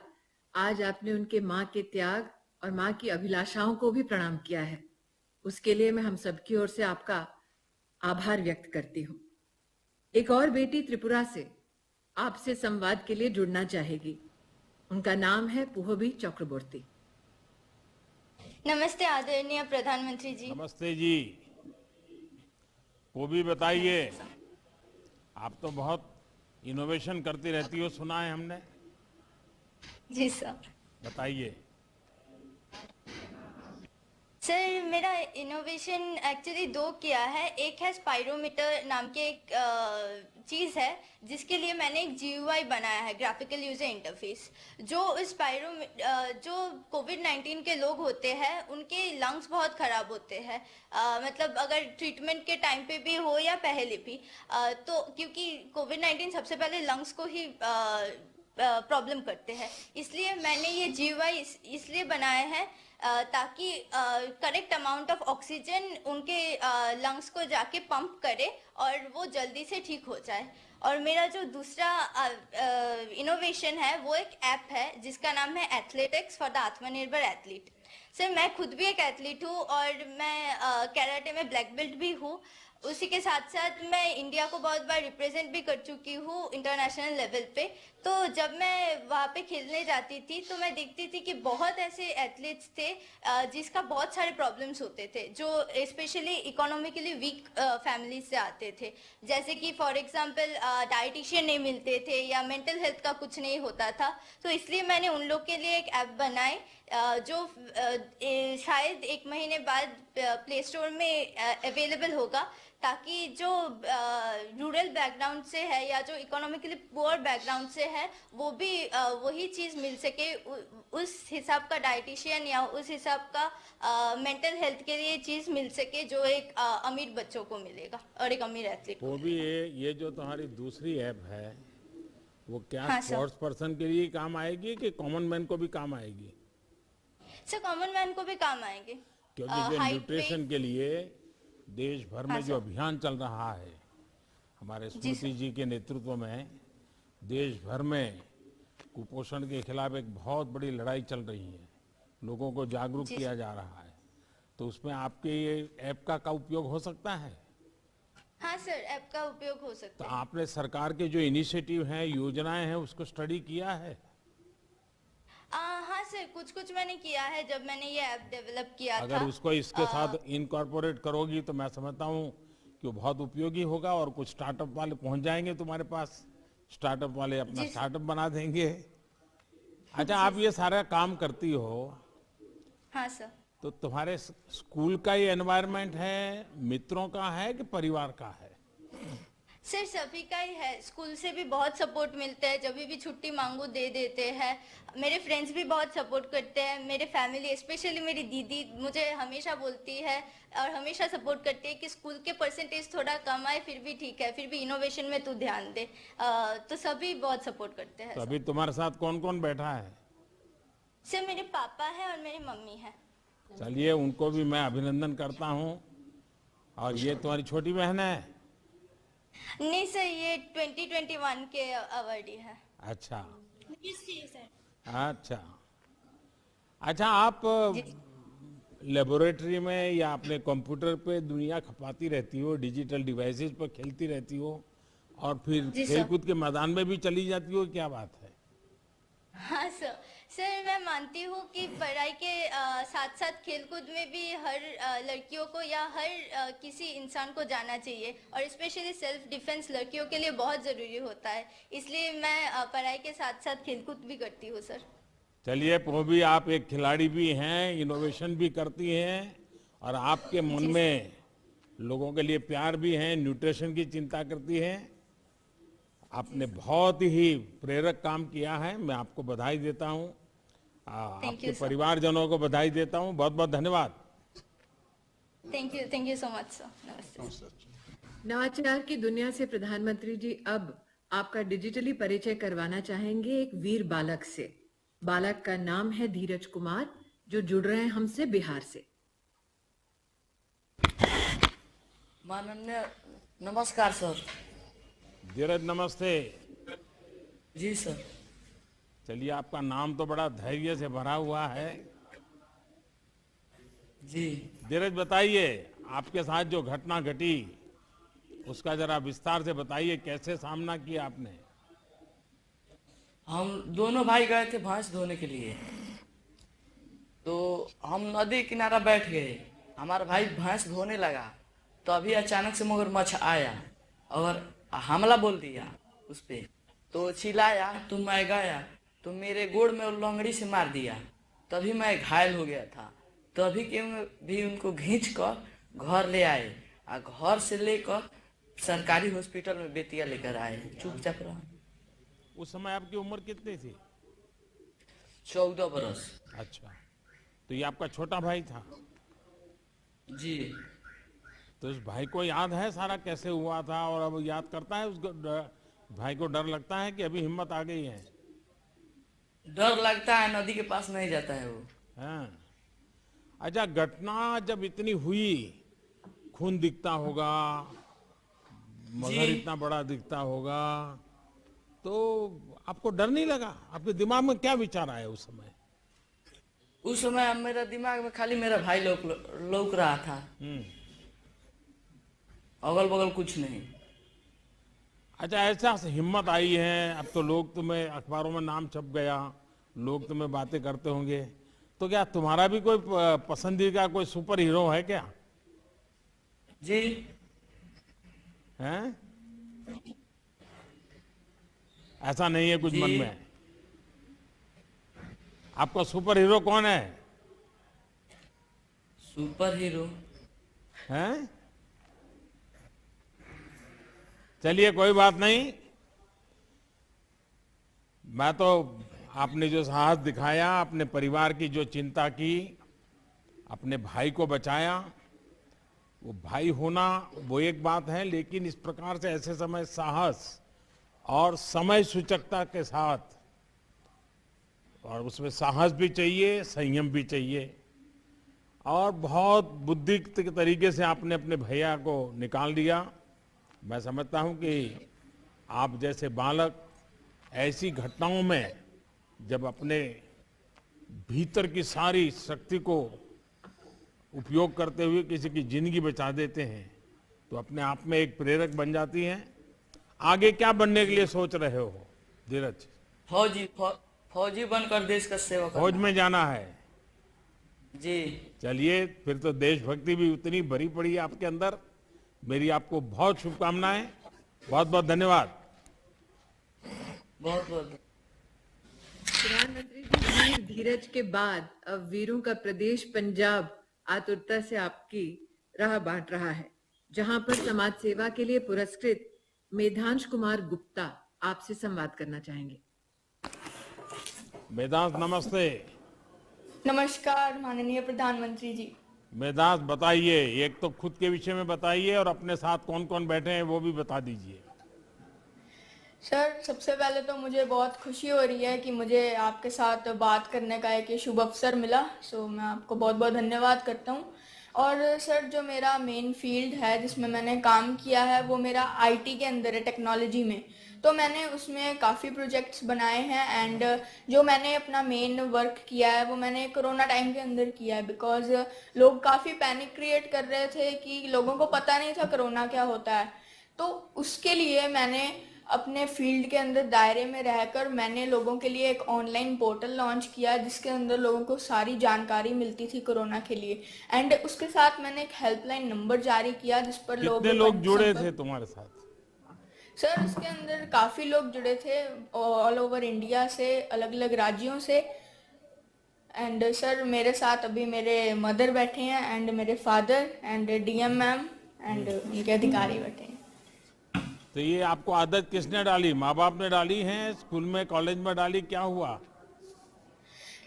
आज आपने उनके माँ के त्याग और माँ की अभिलाषाओं को भी प्रणाम किया है। उसके लिए मैं हम सबकी ओर से आपका आभार व्यक्त करती हूँ। एक और बेटी त्रिपुरा से आपसे संवाद के लिए जुड़ना चाहेगी। उनका नाम है पुहबी चक्रवर्ती। नमस्ते आदरणीय प्रधानमंत्री जी। नमस्ते जी। वो भी बताइए, आप तो बहुत इनोवेशन करती रहती हो, सुना है हमने। जी सर। बताइए। सर, मेरा इनोवेशन एक्चुअली दो किया है। एक है स्पाइरोमीटर नाम की एक चीज़ है जिसके लिए मैंने एक GUI बनाया है, ग्राफिकल यूजर इंटरफेस। जो जो कोविड-19 के लोग होते हैं उनके लंग्स बहुत ख़राब होते हैं, मतलब अगर ट्रीटमेंट के टाइम पे भी हो या पहले भी, तो क्योंकि कोविड-19 सबसे पहले लंग्स को ही प्रॉब्लम करते हैं, इसलिए मैंने ये GUI इसलिए बनाया है ताकि करेक्ट अमाउंट ऑफ ऑक्सीजन उनके लंग्स को जाके पंप करे और वो जल्दी से ठीक हो जाए। और मेरा जो दूसरा इनोवेशन है वो एक ऐप है जिसका नाम है एथलेटिक्स फॉर द आत्मनिर्भर एथलीट। सर, मैं खुद भी एक एथलीट हूँ और मैं कैराटे में ब्लैक बेल्ट भी हूँ। उसी के साथ साथ मैं इंडिया को बहुत बार रिप्रेजेंट भी कर चुकी हूँ इंटरनेशनल लेवल पे। तो जब मैं वहाँ पे खेलने जाती थी तो मैं देखती थी कि बहुत ऐसे एथलीट्स थे जिसका बहुत सारे प्रॉब्लम्स होते थे, जो स्पेशली इकोनॉमिकली वीक फैमिली से आते थे। जैसे कि फॉर एग्जांपल डाइटिशियन नहीं मिलते थे या मेंटल हेल्थ का कुछ नहीं होता था। तो इसलिए मैंने उन लोग के लिए एक ऐप बनाई जो शायद 1 महीने बाद प्ले स्टोर में अवेलेबल होगा, ताकि जो रूरल बैकग्राउंड से है या जो इकोनॉमिकली पुअर बैकग्राउंड से है वो भी वही चीज़ मिल सके, उस हिसाब का डाइटिशियन या उस हिसाब का मेंटल हेल्थ के लिए चीज़ मिल सके जो एक अमीर बच्चों को मिलेगा और एक अमीर एथलीट को। वो भी ये जो तुम्हारी दूसरी ऐप है वो क्या हाँ, स्पोर्ट्स पर्सन के लिए काम आएगी कि कॉमन मैन को भी काम आएगी? सर, कॉमन मैन को भी काम आएंगे, क्योंकि जो न्यूट्रिशन के लिए देश भर में जो अभियान चल रहा है, हमारे स्मृति जी के नेतृत्व में देश भर में कुपोषण के खिलाफ एक बहुत बड़ी लड़ाई चल रही है, लोगों को जागरूक किया जा रहा है। तो उसमें आपके ये ऐप का उपयोग हो सकता है? हाँ सर, ऐप का उपयोग हो तो सकता है। आपने सरकार के जो इनिशिएटिव हैं, योजनाएं हैं, उसको स्टडी किया है? हाँ सर, कुछ कुछ मैंने किया है जब मैंने ये ऐप डेवलप किया था। अगर उसको इसके साथ इनकॉर्पोरेट करोगी तो मैं समझता हूँ कि वो बहुत उपयोगी होगा और कुछ स्टार्टअप वाले पहुंच जाएंगे तुम्हारे पास, स्टार्टअप वाले अपना स्टार्टअप बना देंगे। अच्छा, आप ये सारा काम करती हो, हाँ सर। तो तुम्हारे स्कूल का ये एनवायरनमेंट है, मित्रों का है कि परिवार का है? सर सभी का ही है, स्कूल से भी बहुत सपोर्ट मिलता है, जब भी छुट्टी मांगो दे देते हैं। मेरे फ्रेंड्स भी बहुत सपोर्ट करते हैं, मेरे फैमिली स्पेशली मेरी दीदी मुझे हमेशा बोलती है और हमेशा सपोर्ट करती है कि स्कूल के परसेंटेज थोड़ा कम आए फिर भी ठीक है, फिर भी इनोवेशन में तू ध्यान दे। तो सभी बहुत सपोर्ट करते हैं। तो अभी तुम्हारे साथ कौन कौन बैठा है? सर मेरे पापा है और मेरी मम्मी है। चलिए, उनको भी मैं अभिनंदन करता हूँ। और ये तुम्हारी छोटी बहन है? नहीं सर, ये 2021 के अवार्डी है। अच्छा सर। अच्छा अच्छा, आप लेबोरेटरी में या अपने कंप्यूटर पे दुनिया खपाती रहती हो, डिजिटल डिवाइसेस पर खेलती रहती हो और फिर खेलकूद के मैदान में भी चली जाती हो, क्या बात है? हाँ सर, मैं मानती हूँ कि पढ़ाई के साथ साथ खेलकूद में भी हर लड़कियों को या हर किसी इंसान को जाना चाहिए और स्पेशली सेल्फ डिफेंस लड़कियों के लिए बहुत ज़रूरी होता है, इसलिए मैं पढ़ाई के साथ साथ खेलकूद भी करती हूँ सर। चलिए, भी आप एक खिलाड़ी भी हैं, इनोवेशन भी करती हैं और आपके मन में लोगों के लिए प्यार भी है, न्यूट्रिशन की चिंता करती हैं। आपने बहुत ही प्रेरक काम किया है, मैं आपको बधाई देता हूँ, आपके परिवारजनों को बधाई देता हूँ। बहुत बहुत धन्यवाद। Thank you so much sir. नमस्ते। नवाचार की दुनिया से प्रधानमंत्री जी अब आपका डिजिटली परिचय करवाना चाहेंगे एक वीर बालक से। बालक का नाम है धीरज कुमार, जो जुड़ रहे हैं हमसे बिहार से। माननीय नमस्कार सर। धीरज नमस्ते। जी सर। चलिए, आपका नाम तो बड़ा धैर्य से भरा हुआ है। जी धीरज, बताइए आपके साथ जो घटना घटी उसका जरा विस्तार से बताइए, कैसे सामना किया आपने? हम दोनों भाई गए थे भैंस धोने के लिए, तो हम नदी किनारा बैठ गए। हमारा भाई भैंस धोने लगा तो अभी अचानक से मगरमच्छ आया और हमला बोल दिया उस पे, तो चिल्लाया तो मैं गया तो मेरे गोड़ में लंगड़ी से मार दिया, तभी मैं घायल हो गया था। तभी के भी उनको खींच कर घर ले आए और घर से लेकर सरकारी हॉस्पिटल में बेतिया लेकर आए। चुपचाप रहा। उस समय आपकी उम्र कितनी थी? 14 बरस। अच्छा, तो ये आपका छोटा भाई था? जी। तो उस भाई को याद है सारा कैसे हुआ था और अब याद करता है? उस भाई को डर लगता है कि अभी हिम्मत आ गई है? डर लगता है, नदी के पास नहीं जाता है वो। हाँ। अच्छा, घटना जब इतनी हुई, खून दिखता होगा, मगर इतना बड़ा दिखता होगा, तो आपको डर नहीं लगा? आपके दिमाग में क्या विचार आया उस समय? उस समय मेरा दिमाग में खाली मेरा भाई लौक रहा था, अगल बगल कुछ नहीं। अच्छा, ऐसा हिम्मत आई है, अब तो लोग तुम्हें अखबारों में नाम छप गया, लोग तुम्हें बातें करते होंगे, तो क्या तुम्हारा भी कोई पसंदीदा कोई सुपर हीरो है क्या? जी। हैं? ऐसा नहीं है कुछ मन में? आपका सुपर हीरो कौन है? सुपर हीरो हैं? चलिए, कोई बात नहीं। मैं तो आपने जो साहस दिखाया, अपने परिवार की जो चिंता की, अपने भाई को बचाया, वो भाई होना वो एक बात है, लेकिन इस प्रकार से ऐसे समय साहस और समय सूचकता के साथ, और उसमें साहस भी चाहिए, संयम भी चाहिए, और बहुत बुद्धि के तरीके से आपने अपने भैया को निकाल दिया। मैं समझता हूं कि आप जैसे बालक ऐसी घटनाओं में जब अपने भीतर की सारी शक्ति को उपयोग करते हुए किसी की जिंदगी बचा देते हैं तो अपने आप में एक प्रेरक बन जाती हैं। आगे क्या बनने के लिए सोच रहे हो धीरज? फौजी बनकर देश का सेवा करना। फौज में जाना है जी। चलिए, फिर तो देशभक्ति भी उतनी भरी पड़ी है आपके अंदर। मेरी आपको बहुत शुभकामनाएं, बहुत बहुत धन्यवाद। बहुत बहुत प्रधानमंत्री जी, वीर धीरज के बाद अब वीरों का प्रदेश पंजाब आतुरता से आपकी राह बांट रहा है, जहां पर समाज सेवा के लिए पुरस्कृत मेधांश कुमार गुप्ता आपसे संवाद करना चाहेंगे। मेधांश, नमस्ते। नमस्कार माननीय प्रधानमंत्री जी। मेधांश, बताइए, एक तो खुद के विषय में बताइए और अपने साथ कौन कौन बैठे हैं वो भी बता दीजिए। सर, सबसे पहले तो मुझे बहुत खुशी हो रही है कि मुझे आपके साथ बात करने का एक शुभ अवसर मिला। सो मैं आपको बहुत बहुत धन्यवाद करता हूँ। और सर, जो मेरा मेन फील्ड है जिसमें मैंने काम किया है वो मेरा आईटी के अंदर है, टेक्नोलॉजी में। तो मैंने उसमें काफ़ी प्रोजेक्ट्स बनाए हैं एंड जो मैंने अपना मेन वर्क किया है वो मैंने कोरोना टाइम के अंदर किया है, बिकॉज लोग काफ़ी पैनिक क्रिएट कर रहे थे कि लोगों को पता नहीं था कोरोना क्या होता है। तो उसके लिए मैंने अपने फील्ड के अंदर दायरे में रहकर मैंने लोगों के लिए एक ऑनलाइन पोर्टल लॉन्च किया जिसके अंदर लोगों को सारी जानकारी मिलती थी कोरोना के लिए। एंड उसके साथ मैंने एक हेल्पलाइन नंबर जारी किया जिस पर कितने लोग जुड़े थे तुम्हारे साथ? सर, इसके अंदर काफ़ी लोग जुड़े थे ऑल ओवर इंडिया से, अलग अलग राज्यों से। एंड सर, मेरे साथ अभी मेरे मदर बैठे हैं एंड मेरे father and DM ma'am and उनके अधिकारी बैठे हैं। तो ये आपको आदत किसने डाली? माँ बाप ने डाली है? स्कूल में, कॉलेज में डाली? क्या हुआ?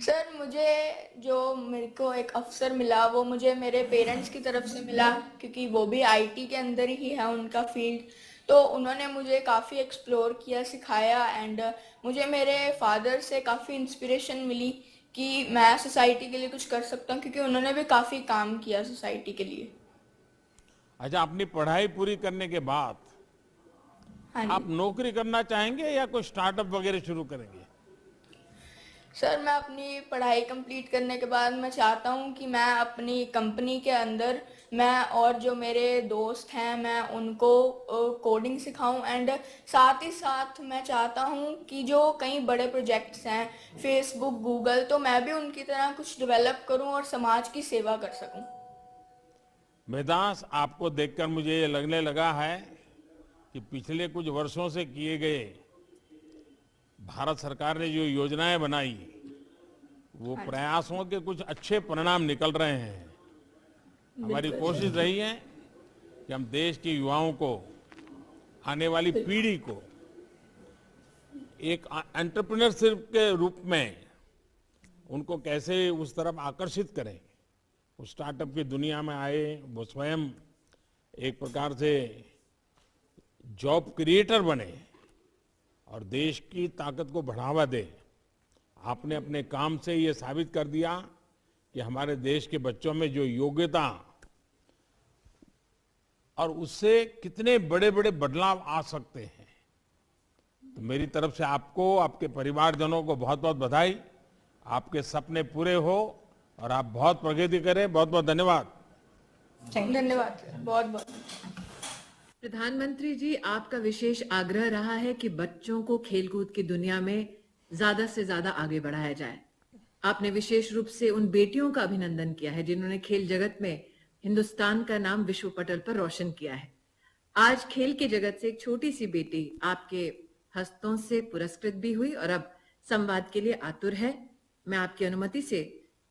सर, मुझे जो मेरे को एक अवसर मिला वो मुझे मेरे पेरेंट्स की तरफ से मिला, क्योंकि वो भी आईटी के अंदर ही है उनका फील्ड। तो उन्होंने मुझे काफ़ी एक्सप्लोर किया, सिखाया एंड मुझे मेरे फादर से काफ़ी इंस्पिरेशन मिली कि मैं सोसाइटी के लिए कुछ कर सकता हूँ, क्योंकि उन्होंने भी काफ़ी काम किया सोसाइटी के लिए। अच्छा, अपनी पढ़ाई पूरी करने के बाद आप नौकरी करना चाहेंगे या कोई स्टार्टअप वगैरह शुरू करेंगे? सर, मैं अपनी पढ़ाई कंप्लीट करने के बाद मैं चाहता हूँ कि मैं अपनी कंपनी के अंदर मैं और जो मेरे दोस्त हैं मैं उनको कोडिंग सिखाऊं एंड साथ ही साथ मैं चाहता हूँ कि जो कई बड़े प्रोजेक्ट्स हैं फेसबुक, गूगल, तो मैं भी उनकी तरह कुछ डेवलप करूँ और समाज की सेवा कर सकूँ। मेधांश, आपको देखकर मुझे ये लगने लगा है कि पिछले कुछ वर्षों से किए गए भारत सरकार ने जो योजनाएं बनाई वो प्रयासों के कुछ अच्छे परिणाम निकल रहे हैं। हमारी कोशिश रही है कि हम देश के युवाओं को, आने वाली पीढ़ी को एक एंटरप्रेन्योरशिप के रूप में उनको कैसे उस तरफ आकर्षित करें, वो स्टार्टअप की दुनिया में आए, वो स्वयं एक प्रकार से जॉब क्रिएटर बने और देश की ताकत को बढ़ावा दे। आपने अपने काम से ये साबित कर दिया कि हमारे देश के बच्चों में जो योग्यता और उससे कितने बड़े बड़े बदलाव आ सकते हैं। तो मेरी तरफ से आपको, आपके परिवारजनों को बहुत बहुत बधाई। आपके सपने पूरे हो और आप बहुत प्रगति करें। बहुत बहुत धन्यवाद। धन्यवाद, बहुत बहुत। प्रधानमंत्री जी, आपका विशेष आग्रह रहा है कि बच्चों को खेलकूद की दुनिया में ज्यादा से ज्यादा आगे बढ़ाया जाए। आपने विशेष रूप से उन बेटियों का अभिनंदन किया है जिन्होंने खेल जगत में हिंदुस्तान का नाम विश्व पटल पर रोशन किया है। आज खेल के जगत से एक छोटी सी बेटी आपके हस्तों से पुरस्कृत भी हुई और अब संवाद के लिए आतुर है। मैं आपकी अनुमति से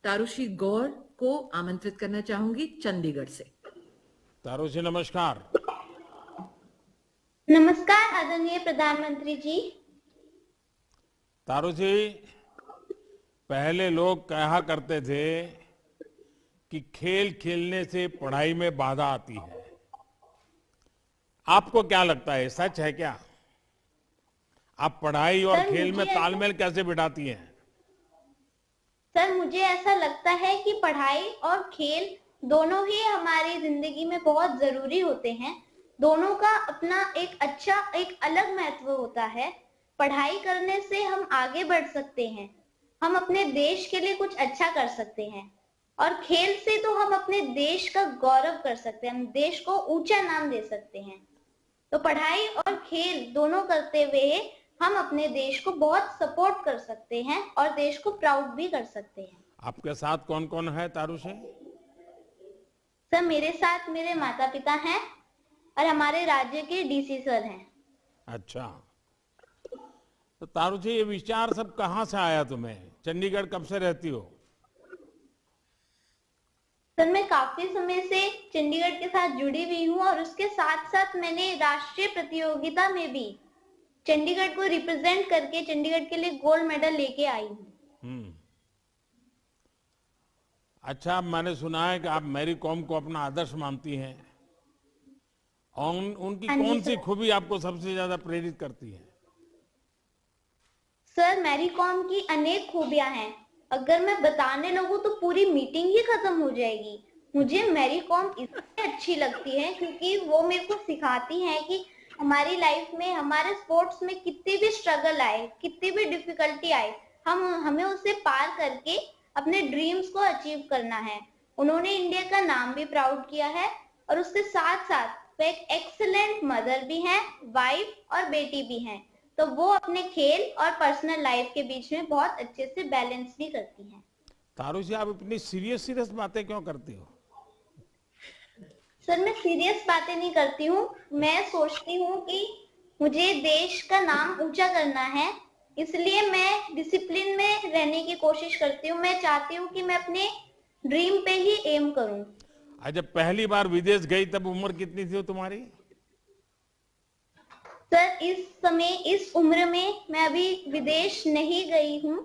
तारुषी गौर को आमंत्रित करना चाहूंगी चंडीगढ़ से। तारुषी, नमस्कार। नमस्कार आदरणीय प्रधानमंत्री जी। तारुषी, पहले लोग कहा करते थे कि खेल खेलने से पढ़ाई में बाधा आती है। आपको क्या लगता है, सच है क्या? आप पढ़ाई और खेल में तालमेल कैसे बिठाती हैं? सर, मुझे ऐसा लगता है कि पढ़ाई और खेल दोनों ही हमारी जिंदगी में बहुत जरूरी होते हैं। दोनों का अपना एक अच्छा, एक अलग महत्व होता है। पढ़ाई करने से हम आगे बढ़ सकते हैं, हम अपने देश के लिए कुछ अच्छा कर सकते हैं और खेल से तो हम अपने देश का गौरव कर सकते हैं, हम देश को ऊंचा नाम दे सकते हैं। तो पढ़ाई और खेल दोनों करते हुए हम अपने देश को बहुत सपोर्ट कर सकते हैं और देश को प्राउड भी कर सकते हैं। आपके साथ कौन कौन है तारुषी? सर मेरे साथ मेरे माता पिता हैं और हमारे राज्य के डीसी सर हैं। अच्छा, तो तारुषी ये विचार सब कहाँ से आया तुम्हें? चंडीगढ़ कब से रहती हो? सर मैं काफी समय से चंडीगढ़ के साथ जुड़ी हुई हूँ और उसके साथ साथ मैंने राष्ट्रीय प्रतियोगिता में भी चंडीगढ़ को रिप्रेजेंट करके चंडीगढ़ के लिए गोल्ड मेडल लेके आई हूँ। अच्छा, मैंने सुना है कि आप मैरी कॉम को अपना आदर्श मानती हैं। और उनकी कौन सी खूबी आपको सबसे ज्यादा प्रेरित करती है? सर मैरी कॉम की अनेक खूबियां हैं, अगर मैं बताने लगूं तो पूरी मीटिंग ही खत्म हो जाएगी। मुझे मैरी कॉम इसलिए अच्छी लगती है क्योंकि वो मेरे को सिखाती हैं कि हमारी लाइफ में, हमारे स्पोर्ट्स में कितनी भी स्ट्रगल आए, कितनी भी डिफिकल्टी आए, हमें उसे पार करके अपने ड्रीम्स को अचीव करना है। उन्होंने इंडिया का नाम भी प्राउड किया है और उसके साथ साथ वो एक एक्सीलेंट मदर भी हैं, वाइफ और बेटी भी हैं। तो वो अपने खेल और पर्सनल लाइफ के बीच में बहुत अच्छे से बैलेंस भी करती हैं। तारुषी, आप इतनी सीरियस बातें क्यों करती हो? सर मैं सीरियस बातें नहीं करती हूँ, मैं सोचती हूँ कि मुझे देश का नाम ऊंचा करना है, इसलिए मैं डिसिप्लिन में रहने की कोशिश करती हूँ। मैं चाहती हूँ कि मैं अपने ड्रीम पे ही एम करूँ। जब पहली बार विदेश गई तब उम्र कितनी थी तुम्हारी? सर इस समय, इस उम्र में मैं अभी विदेश नहीं गई हूँ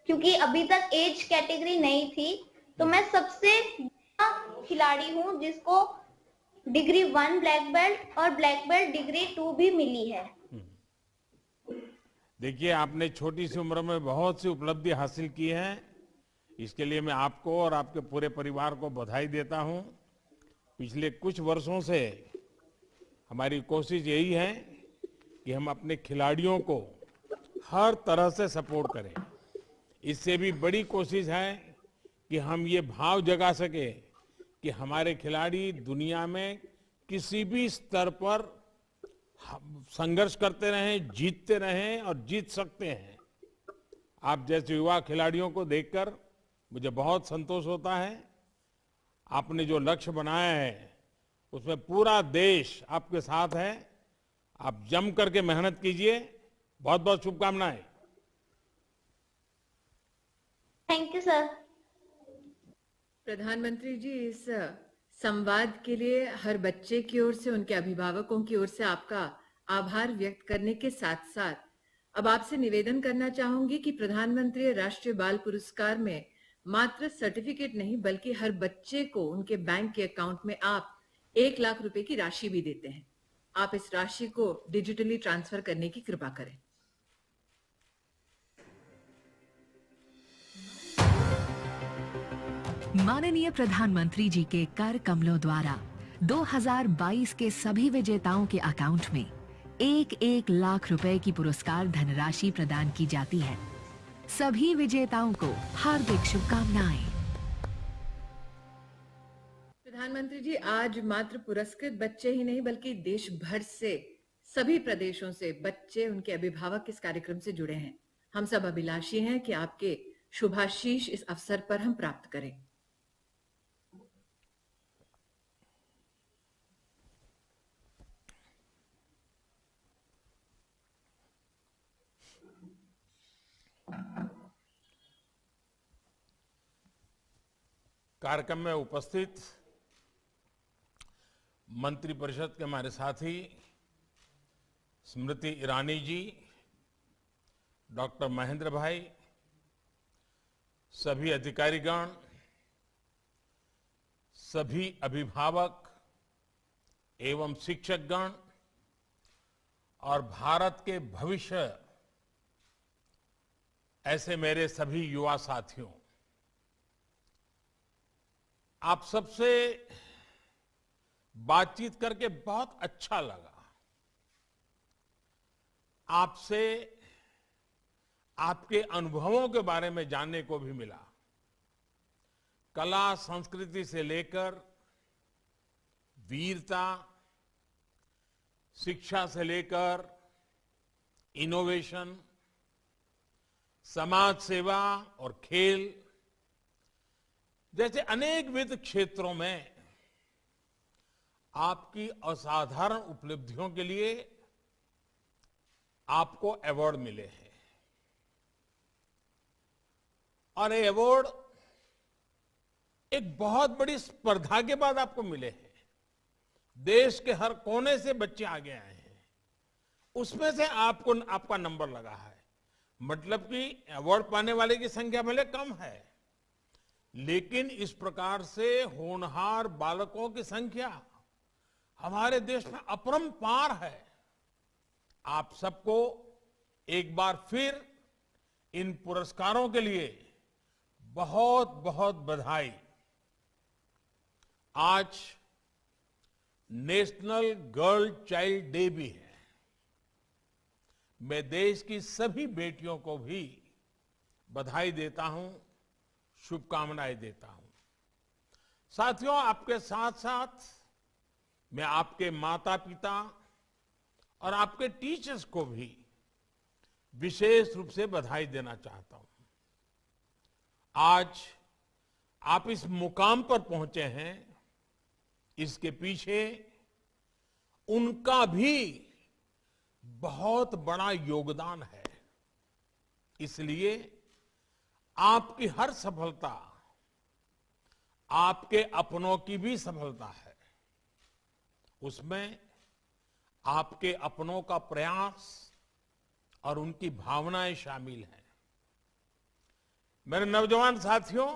क्योंकि अभी तक एज कैटेगरी नहीं थी। तो मैं सबसे बड़ा खिलाड़ी हूँ जिसको डिग्री 1 ब्लैक बेल्ट और ब्लैक बेल्ट डिग्री 2 भी मिली है। देखिए, आपने छोटी सी उम्र में बहुत सी उपलब्धि हासिल की है। इसके लिए मैं आपको और आपके पूरे परिवार को बधाई देता हूं। पिछले कुछ वर्षों से हमारी कोशिश यही है कि हम अपने खिलाड़ियों को हर तरह से सपोर्ट करें। इससे भी बड़ी कोशिश है कि हम ये भाव जगा सके कि हमारे खिलाड़ी दुनिया में किसी भी स्तर पर संघर्ष करते रहें, जीतते रहें और जीत सकते हैं। आप जैसे युवा खिलाड़ियों को देखकर मुझे बहुत संतोष होता है। आपने जो लक्ष्य बनाया है उसमें पूरा देश आपके साथ है। आप जम करके मेहनत कीजिए। बहुत बहुत शुभकामनाएं। Thank you sir. प्रधानमंत्री जी, इस संवाद के लिए हर बच्चे की ओर से, उनके अभिभावकों की ओर से आपका आभार व्यक्त करने के साथ साथ अब आपसे निवेदन करना चाहूंगी कि प्रधानमंत्री राष्ट्रीय बाल पुरस्कार में मात्र सर्टिफिकेट नहीं बल्कि हर बच्चे को उनके बैंक के अकाउंट में आप 1 लाख रुपए की राशि भी देते हैं। आप इस राशि को डिजिटली ट्रांसफर करने की कृपा करें। माननीय प्रधानमंत्री जी के कर कमलों द्वारा 2022 के सभी विजेताओं के अकाउंट में 1-1 लाख रुपए की पुरस्कार धनराशि प्रदान की जाती है। सभी विजेताओं को हार्दिक शुभकामनाएं। प्रधानमंत्री जी, आज मात्र पुरस्कृत बच्चे ही नहीं बल्कि देश भर से, सभी प्रदेशों से बच्चे, उनके अभिभावक इस कार्यक्रम से जुड़े हैं। हम सब अभिलाषी हैं कि आपके शुभाशीष इस अवसर पर हम प्राप्त करें। कार्यक्रम में उपस्थित मंत्रिपरिषद के हमारे साथी स्मृति ईरानी जी, डॉक्टर महेंद्र भाई, सभी अधिकारीगण, सभी अभिभावक एवं शिक्षकगण और भारत के भविष्य ऐसे मेरे सभी युवा साथियों, आप सबसे बातचीत करके बहुत अच्छा लगा। आपसे आपके अनुभवों के बारे में जानने को भी मिला। कला संस्कृति से लेकर वीरता, शिक्षा से लेकर इनोवेशन, समाज सेवा और खेल जैसे अनेकविध क्षेत्रों में आपकी असाधारण उपलब्धियों के लिए आपको अवार्ड मिले हैं। और ये अवार्ड एक बहुत बड़ी स्पर्धा के बाद आपको मिले हैं। देश के हर कोने से बच्चे आगे आए हैं, उसमें से आपको आपका नंबर लगा है। मतलब कि अवार्ड पाने वाले की संख्या भले कम है, लेकिन इस प्रकार से होनहार बालकों की संख्या हमारे देश में अपरंपार है। आप सबको एक बार फिर इन पुरस्कारों के लिए बहुत बहुत बधाई। आज नेशनल गर्ल चाइल्ड डे भी है। मैं देश की सभी बेटियों को भी बधाई देता हूं, शुभकामनाएं देता हूं। साथियों, आपके साथ साथ मैं आपके माता पिता और आपके टीचर्स को भी विशेष रूप से बधाई देना चाहता हूं। आज आप इस मुकाम पर पहुंचे हैं, इसके पीछे उनका भी बहुत बड़ा योगदान है। इसलिए आपकी हर सफलता आपके अपनों की भी सफलता है। उसमें आपके अपनों का प्रयास और उनकी भावनाएं शामिल हैं। मेरे नौजवान साथियों,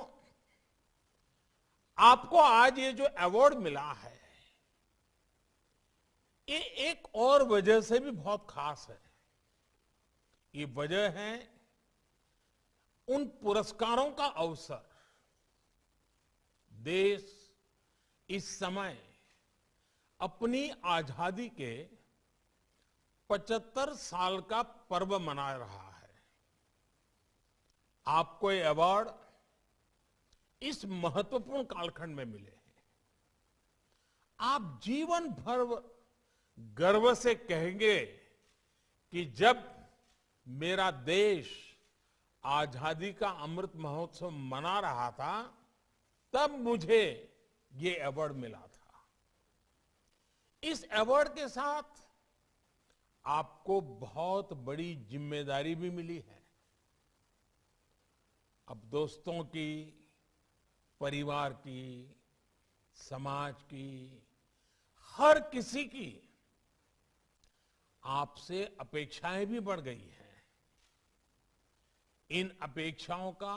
आपको आज ये जो अवार्ड मिला है, ये एक और वजह से भी बहुत खास है। ये वजह है उन पुरस्कारों का अवसर। देश इस समय अपनी आजादी के 75 साल का पर्व मना रहा है। आपको ये अवार्ड इस महत्वपूर्ण कालखंड में मिले हैं। आप जीवन भर गर्व से कहेंगे कि जब मेरा देश आजादी का अमृत महोत्सव मना रहा था, तब मुझे ये अवार्ड मिला था। इस अवार्ड के साथ आपको बहुत बड़ी जिम्मेदारी भी मिली है। अब दोस्तों की, परिवार की, समाज की, हर किसी की आपसे अपेक्षाएं भी बढ़ गई हैं। इन अपेक्षाओं का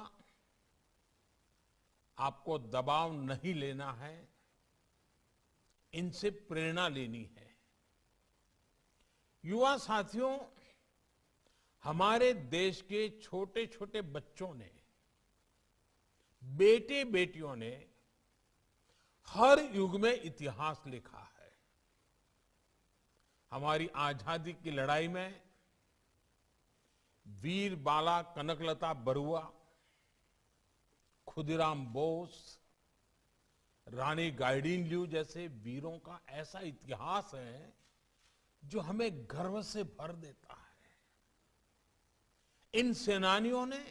आपको दबाव नहीं लेना है, इनसे प्रेरणा लेनी है। युवा साथियों, हमारे देश के छोटे छोटे बच्चों ने, बेटे बेटियों ने हर युग में इतिहास लिखा है। हमारी आजादी की लड़ाई में वीर बाला कनकलता बरुआ, खुदीराम बोस, रानी गाइडिनल्यू जैसे वीरों का ऐसा इतिहास है जो हमें गर्व से भर देता है। इन सेनानियों ने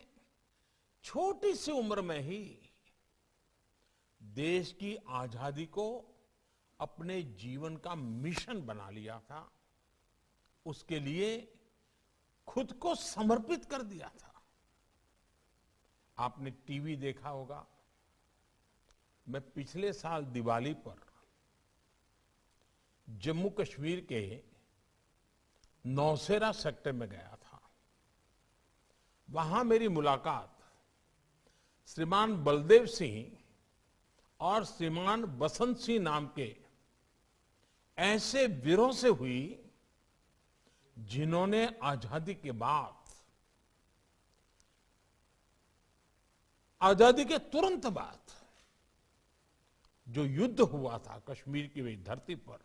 छोटी सी उम्र में ही देश की आजादी को अपने जीवन का मिशन बना लिया था। उसके लिए खुद को समर्पित कर दिया था। आपने टीवी देखा होगा। मैं पिछले साल दिवाली पर जम्मू कश्मीर के नौशेरा सेक्टर में गया था। वहां मेरी मुलाकात श्रीमान बलदेव सिंह और श्रीमान बसंत सिंह नाम के ऐसे वीरों से हुई जिन्होंने आजादी के बाद, आजादी के तुरंत बाद जो युद्ध हुआ था कश्मीर की वही धरती पर,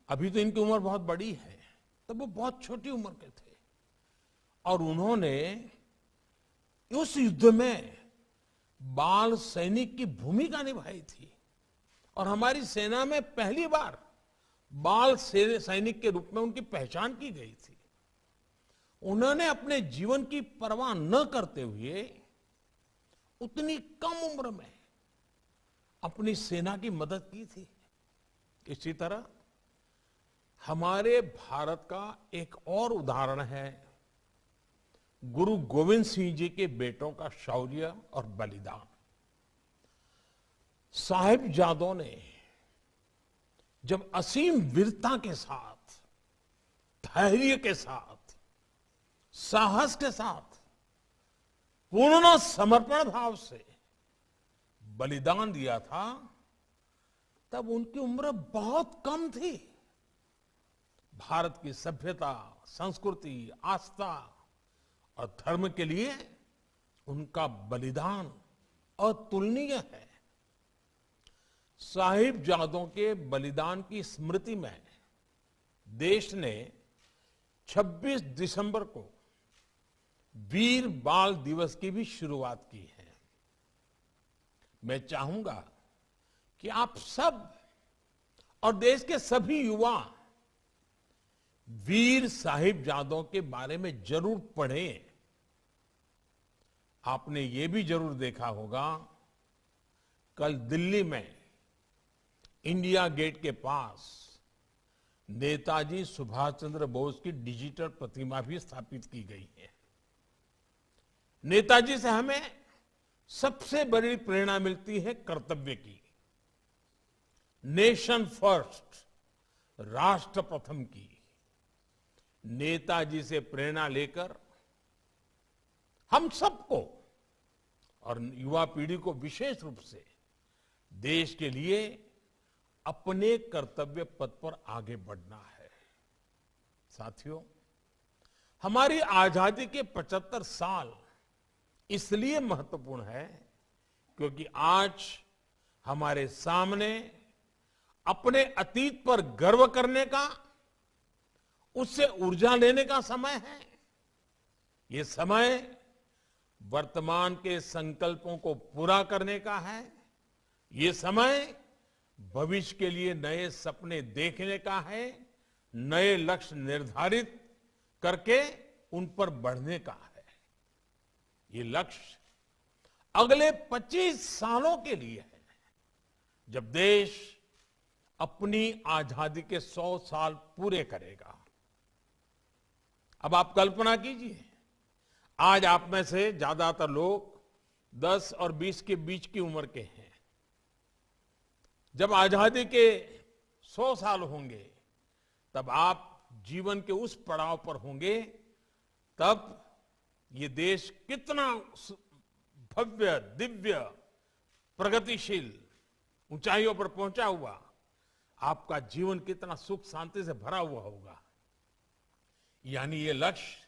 अभी तो इनकी उम्र बहुत बड़ी है, तब वो बहुत छोटी उम्र के थे और उन्होंने उस युद्ध में बाल सैनिक की भूमिका निभाई थी और हमारी सेना में पहली बार बाल सैनिक के रूप में उनकी पहचान की गई थी। उन्होंने अपने जीवन की परवाह न करते हुए उतनी कम उम्र में अपनी सेना की मदद की थी। इसी तरह हमारे भारत का एक और उदाहरण है गुरु गोविंद सिंह जी के बेटों का शौर्य और बलिदान। साहिबजादों ने जब असीम वीरता के साथ, धैर्य के साथ, साहस के साथ, पूर्ण समर्पण भाव से बलिदान दिया था, तब उनकी उम्र बहुत कम थी। भारत की सभ्यता, संस्कृति, आस्था और धर्म के लिए उनका बलिदान अतुलनीय है। साहिबजादों के बलिदान की स्मृति में देश ने 26 दिसंबर को वीर बाल दिवस की भी शुरुआत की है। मैं चाहूंगा कि आप सब और देश के सभी युवा वीर साहिबजादों के बारे में जरूर पढ़ें। आपने ये भी जरूर देखा होगा, कल दिल्ली में इंडिया गेट के पास नेताजी सुभाष चंद्र बोस की डिजिटल प्रतिमा भी स्थापित की गई है। नेताजी से हमें सबसे बड़ी प्रेरणा मिलती है कर्तव्य की, नेशन फर्स्ट, राष्ट्र प्रथम की। नेताजी से प्रेरणा लेकर हम सबको और युवा पीढ़ी को विशेष रूप से देश के लिए अपने कर्तव्य पथ पर आगे बढ़ना है। साथियों, हमारी आजादी के 75 साल इसलिए महत्वपूर्ण है क्योंकि आज हमारे सामने अपने अतीत पर गर्व करने का, उससे ऊर्जा लेने का समय है। ये समय वर्तमान के संकल्पों को पूरा करने का है। ये समय भविष्य के लिए नए सपने देखने का है, नए लक्ष्य निर्धारित करके उन पर बढ़ने का है। ये लक्ष्य अगले 25 सालों के लिए है, जब देश अपनी आजादी के 100 साल पूरे करेगा। अब आप कल्पना कीजिए, आज आप में से ज्यादातर लोग 10 और 20 के बीच की उम्र के हैं। जब आजादी के 100 साल होंगे, तब आप जीवन के उस पड़ाव पर होंगे, तब ये देश कितना भव्य, दिव्य, प्रगतिशील ऊंचाइयों पर पहुंचा हुआ, आपका जीवन कितना सुख शांति से भरा हुआ होगा। यानी ये लक्ष्य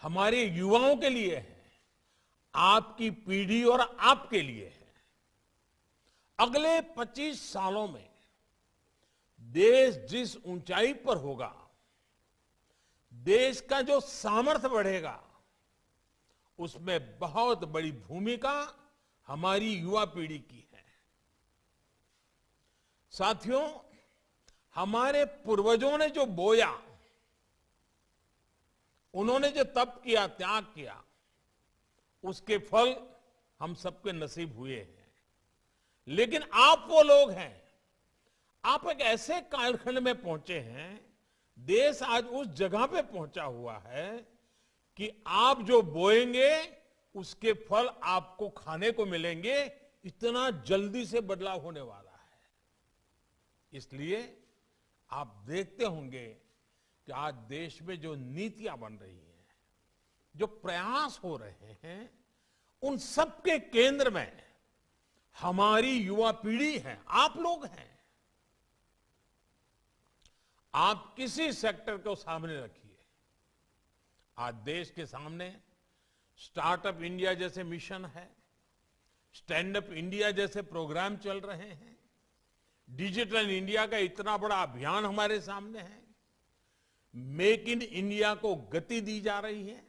हमारे युवाओं के लिए है, आपकी पीढ़ी और आपके लिए है। अगले 25 सालों में देश जिस ऊंचाई पर होगा, देश का जो सामर्थ्य बढ़ेगा, उसमें बहुत बड़ी भूमिका हमारी युवा पीढ़ी की है। साथियों, हमारे पूर्वजों ने जो बोया, उन्होंने जो तप किया, त्याग किया, उसके फल हम सबके नसीब हुए हैं। लेकिन आप वो लोग हैं, आप एक ऐसे कालखंड में पहुंचे हैं, देश आज उस जगह पे पहुंचा हुआ है कि आप जो बोएंगे उसके फल आपको खाने को मिलेंगे। इतना जल्दी से बदलाव होने वाला है। इसलिए आप देखते होंगे कि आज देश में जो नीतियां बन रही हैं, जो प्रयास हो रहे हैं, उन सबके केंद्र में हमारी युवा पीढ़ी है, आप लोग हैं। आप किसी सेक्टर को सामने रखिए, आज देश के सामने स्टार्टअप इंडिया जैसे मिशन है, स्टैंड अप इंडिया जैसे प्रोग्राम चल रहे हैं, डिजिटल इंडिया का इतना बड़ा अभियान हमारे सामने है, मेक इन इंडिया को गति दी जा रही है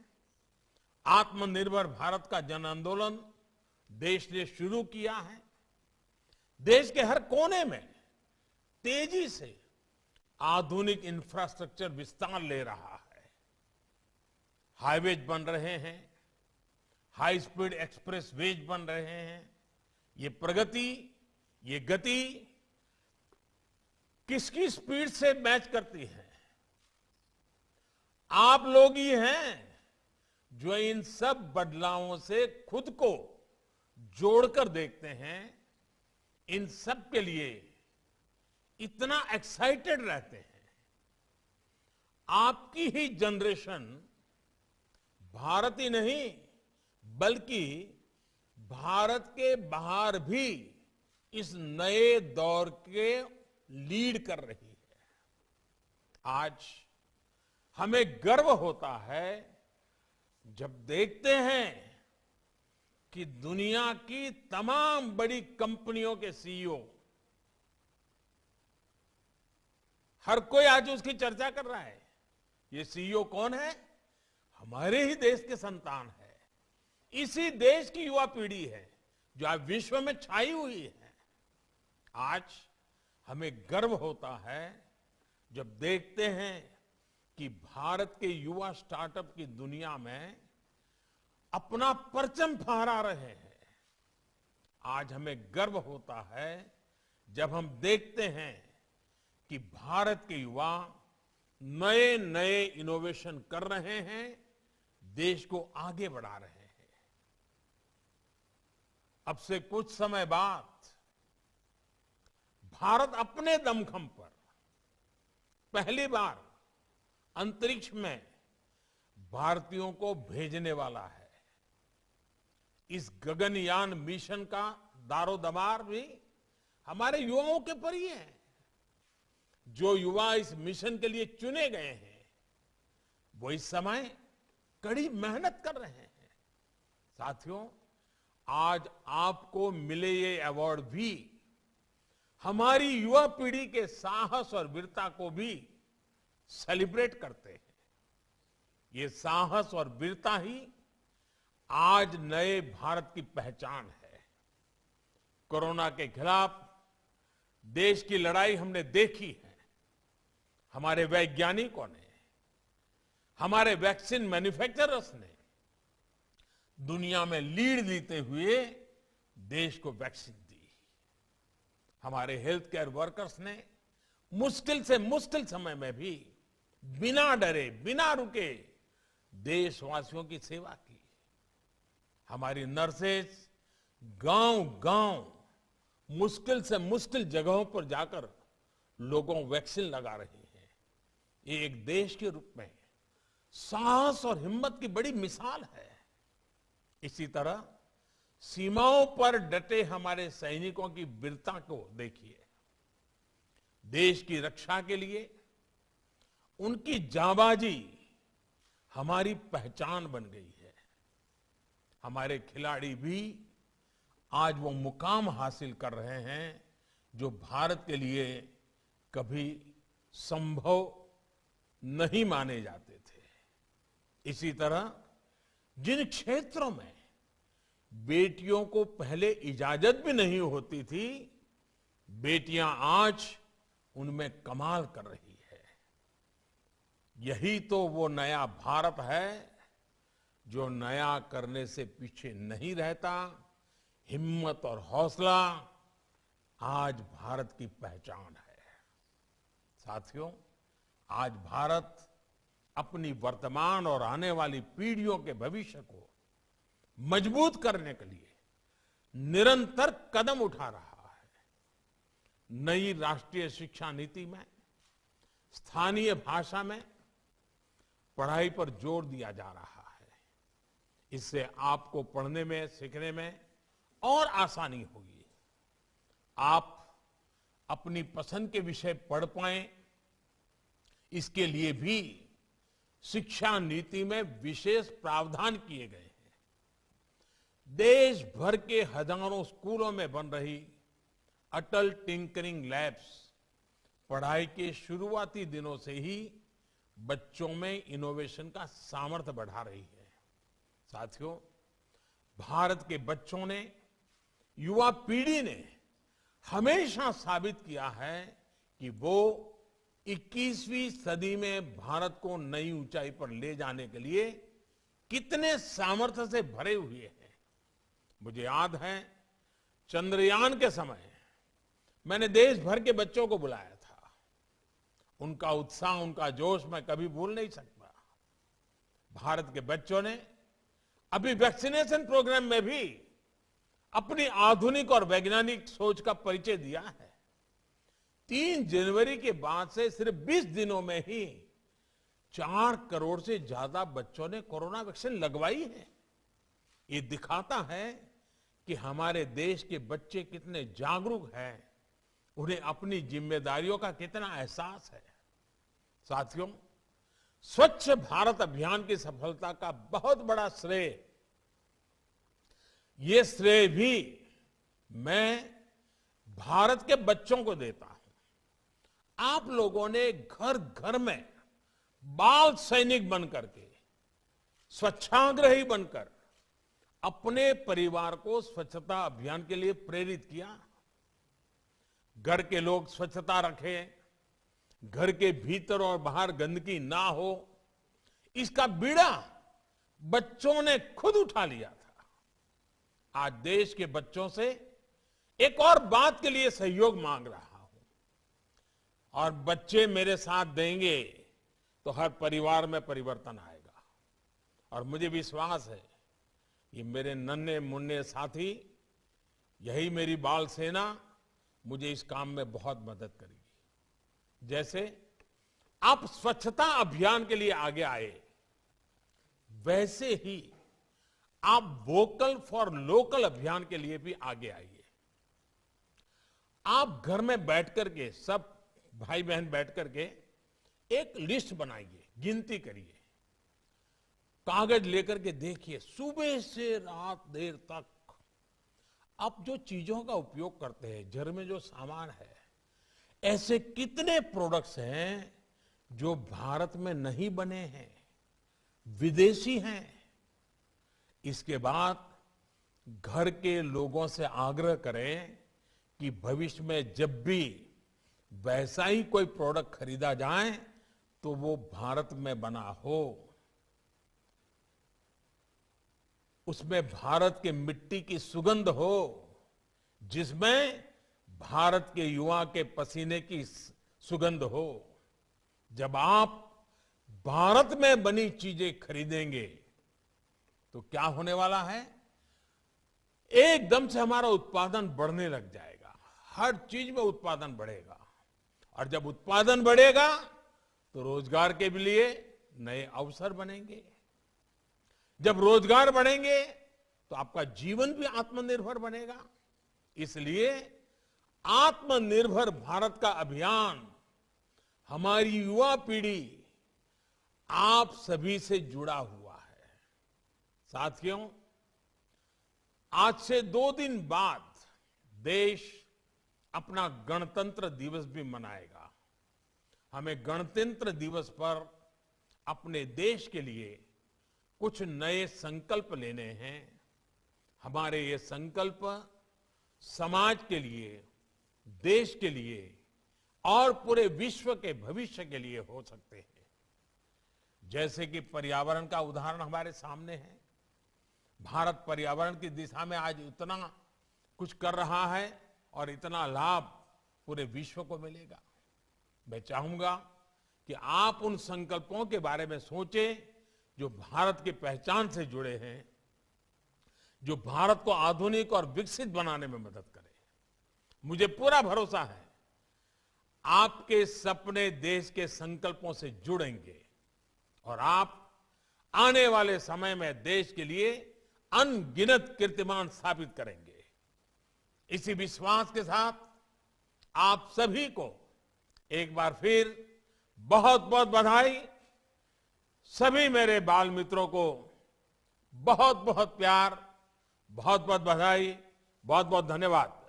आत्मनिर्भर भारत का जन आंदोलन देश ने शुरू किया है। देश के हर कोने में तेजी से आधुनिक इंफ्रास्ट्रक्चर विस्तार ले रहा है। हाईवेज बन रहे हैं, हाई स्पीड एक्सप्रेस वेज बन रहे हैं। ये प्रगति, ये गति किसकी स्पीड से मैच करती है? आप लोग ही हैं जो इन सब बदलावों से खुद को जोड़कर देखते हैं, इन सब के लिए इतना एक्साइटेड रहते हैं। आपकी ही जनरेशन भारत ही नहीं बल्कि भारत के बाहर भी इस नए दौर के लीड कर रही है। आज हमें गर्व होता है जब देखते हैं कि दुनिया की तमाम बड़ी कंपनियों के सीईओ, हर कोई आज उसकी चर्चा कर रहा है। ये सीईओ कौन है? हमारे ही देश के संतान है। इसी देश की युवा पीढ़ी है जो आज विश्व में छाई हुई है। आज हमें गर्व होता है जब देखते हैं कि भारत के युवा स्टार्टअप की दुनिया में अपना परचम फहरा रहे हैं। आज हमें गर्व होता है जब हम देखते हैं कि भारत के युवा नए नए इनोवेशन कर रहे हैं, देश को आगे बढ़ा रहे हैं। अब से कुछ समय बाद भारत अपने दमखम पर पहली बार अंतरिक्ष में भारतीयों को भेजने वाला है। इस गगनयान मिशन का दारोदमार भी हमारे युवाओं के पर ही है। जो युवा इस मिशन के लिए चुने गए हैं वो इस समय कड़ी मेहनत कर रहे हैं। साथियों, आज आपको मिले ये अवार्ड भी हमारी युवा पीढ़ी के साहस और वीरता को भी सेलिब्रेट करते हैं। ये साहस और वीरता ही आज नए भारत की पहचान है। कोरोना के खिलाफ देश की लड़ाई हमने देखी है। हमारे वैज्ञानिकों ने, हमारे वैक्सीन मैन्युफैक्चरर्स ने दुनिया में लीड लेते हुए देश को वैक्सीन दी। हमारे हेल्थ केयर वर्कर्स ने मुश्किल से मुश्किल समय में भी बिना डरे, बिना रुके देशवासियों की सेवा की। हमारी नर्सेस गांव-गांव मुश्किल से मुश्किल जगहों पर जाकर लोगों को वैक्सीन लगा रही हैं। ये एक देश के रूप में साहस और हिम्मत की बड़ी मिसाल है। इसी तरह सीमाओं पर डटे हमारे सैनिकों की वीरता को देखिए। देश की रक्षा के लिए उनकी जांबाजी हमारी पहचान बन गई है। हमारे खिलाड़ी भी आज वो मुकाम हासिल कर रहे हैं जो भारत के लिए कभी संभव नहीं माने जाते थे। इसी तरह जिन क्षेत्रों में बेटियों को पहले इजाजत भी नहीं होती थी, बेटियां आज उनमें कमाल कर रही है। यही तो वो नया भारत है जो नया करने से पीछे नहीं रहता। हिम्मत और हौसला आज भारत की पहचान है। साथियों, आज भारत अपनी वर्तमान और आने वाली पीढ़ियों के भविष्य को मजबूत करने के लिए निरंतर कदम उठा रहा है। नई राष्ट्रीय शिक्षा नीति में स्थानीय भाषा में पढ़ाई पर जोर दिया जा रहा है। इससे आपको पढ़ने में, सीखने में और आसानी होगी। आप अपनी पसंद के विषय पढ़ पाएं, इसके लिए भी शिक्षा नीति में विशेष प्रावधान किए गए हैं। देश भर के हजारों स्कूलों में बन रही अटल टिंकरिंग लैब्स पढ़ाई के शुरुआती दिनों से ही बच्चों में इनोवेशन का सामर्थ्य बढ़ा रही है। साथियों, भारत के बच्चों ने, युवा पीढ़ी ने हमेशा साबित किया है कि वो 21वीं सदी में भारत को नई ऊंचाई पर ले जाने के लिए कितने सामर्थ्य से भरे हुए हैं। मुझे याद है, चंद्रयान के समय मैंने देश भर के बच्चों को बुलाया था। उनका उत्साह, उनका जोश मैं कभी भूल नहीं सकता। भारत के बच्चों ने अभी वैक्सीनेशन प्रोग्राम में भी अपनी आधुनिक और वैज्ञानिक सोच का परिचय दिया है। 3 जनवरी के बाद से सिर्फ 20 दिनों में ही 4 करोड़ से ज्यादा बच्चों ने कोरोना वैक्सीन लगवाई है। ये दिखाता है कि हमारे देश के बच्चे कितने जागरूक हैं, उन्हें अपनी जिम्मेदारियों का कितना एहसास है। साथियों, स्वच्छ भारत अभियान की सफलता का बहुत बड़ा श्रेय, ये श्रेय भी मैं भारत के बच्चों को देता हूं। आप लोगों ने घर घर में बाल सैनिक बनकर के, स्वच्छाग्रही बनकर अपने परिवार को स्वच्छता अभियान के लिए प्रेरित किया। घर के लोग स्वच्छता रखें, घर के भीतर और बाहर गंदगी ना हो, इसका बीड़ा बच्चों ने खुद उठा लिया था। आज देश के बच्चों से एक और बात के लिए सहयोग मांग रहा हूं, और बच्चे मेरे साथ देंगे तो हर परिवार में परिवर्तन आएगा। और मुझे विश्वास है, ये मेरे नन्हे मुन्ने साथी, यही मेरी बाल सेना मुझे इस काम में बहुत मदद करेगी। जैसे आप स्वच्छता अभियान के लिए आगे आए, वैसे ही आप वोकल फॉर लोकल अभियान के लिए भी आगे आइए। आप घर में बैठ करके, सब भाई बहन बैठ करके एक लिस्ट बनाइए, गिनती करिए, कागज लेकर के देखिए, सुबह से रात देर तक आप जो चीजों का उपयोग करते हैं, घर में जो सामान है, ऐसे कितने प्रोडक्ट्स हैं जो भारत में नहीं बने हैं, विदेशी हैं। इसके बाद घर के लोगों से आग्रह करें कि भविष्य में जब भी वैसा ही कोई प्रोडक्ट खरीदा जाए तो वो भारत में बना हो, उसमें भारत के मिट्टी की सुगंध हो, जिसमें भारत के युवा के पसीने की सुगंध हो। जब आप भारत में बनी चीजें खरीदेंगे तो क्या होने वाला है, एकदम से हमारा उत्पादन बढ़ने लग जाएगा। हर चीज में उत्पादन बढ़ेगा, और जब उत्पादन बढ़ेगा तो रोजगार के लिए नए अवसर बनेंगे। जब रोजगार बढ़ेंगे तो आपका जीवन भी आत्मनिर्भर बनेगा। इसलिए आत्मनिर्भर भारत का अभियान, हमारी युवा पीढ़ी आप सभी से जुड़ा हुआ है। साथियों, आज से 2 दिन बाद देश अपना गणतंत्र दिवस भी मनाएगा। हमें गणतंत्र दिवस पर अपने देश के लिए कुछ नए संकल्प लेने हैं। हमारे ये संकल्प समाज के लिए, देश के लिए और पूरे विश्व के भविष्य के लिए हो सकते हैं। जैसे कि पर्यावरण का उदाहरण हमारे सामने है। भारत पर्यावरण की दिशा में आज इतना कुछ कर रहा है और इतना लाभ पूरे विश्व को मिलेगा। मैं चाहूंगा कि आप उन संकल्पों के बारे में सोचें जो भारत की पहचान से जुड़े हैं, जो भारत को आधुनिक और विकसित बनाने में मदद करें। मुझे पूरा भरोसा है आपके सपने देश के संकल्पों से जुड़ेंगे और आप आने वाले समय में देश के लिए अनगिनत कीर्तिमान स्थापित करेंगे। इसी विश्वास के साथ आप सभी को एक बार फिर बहुत बहुत बधाई। सभी मेरे बाल मित्रों को बहुत बहुत प्यार, बहुत बहुत बधाई, बहुत बहुत धन्यवाद।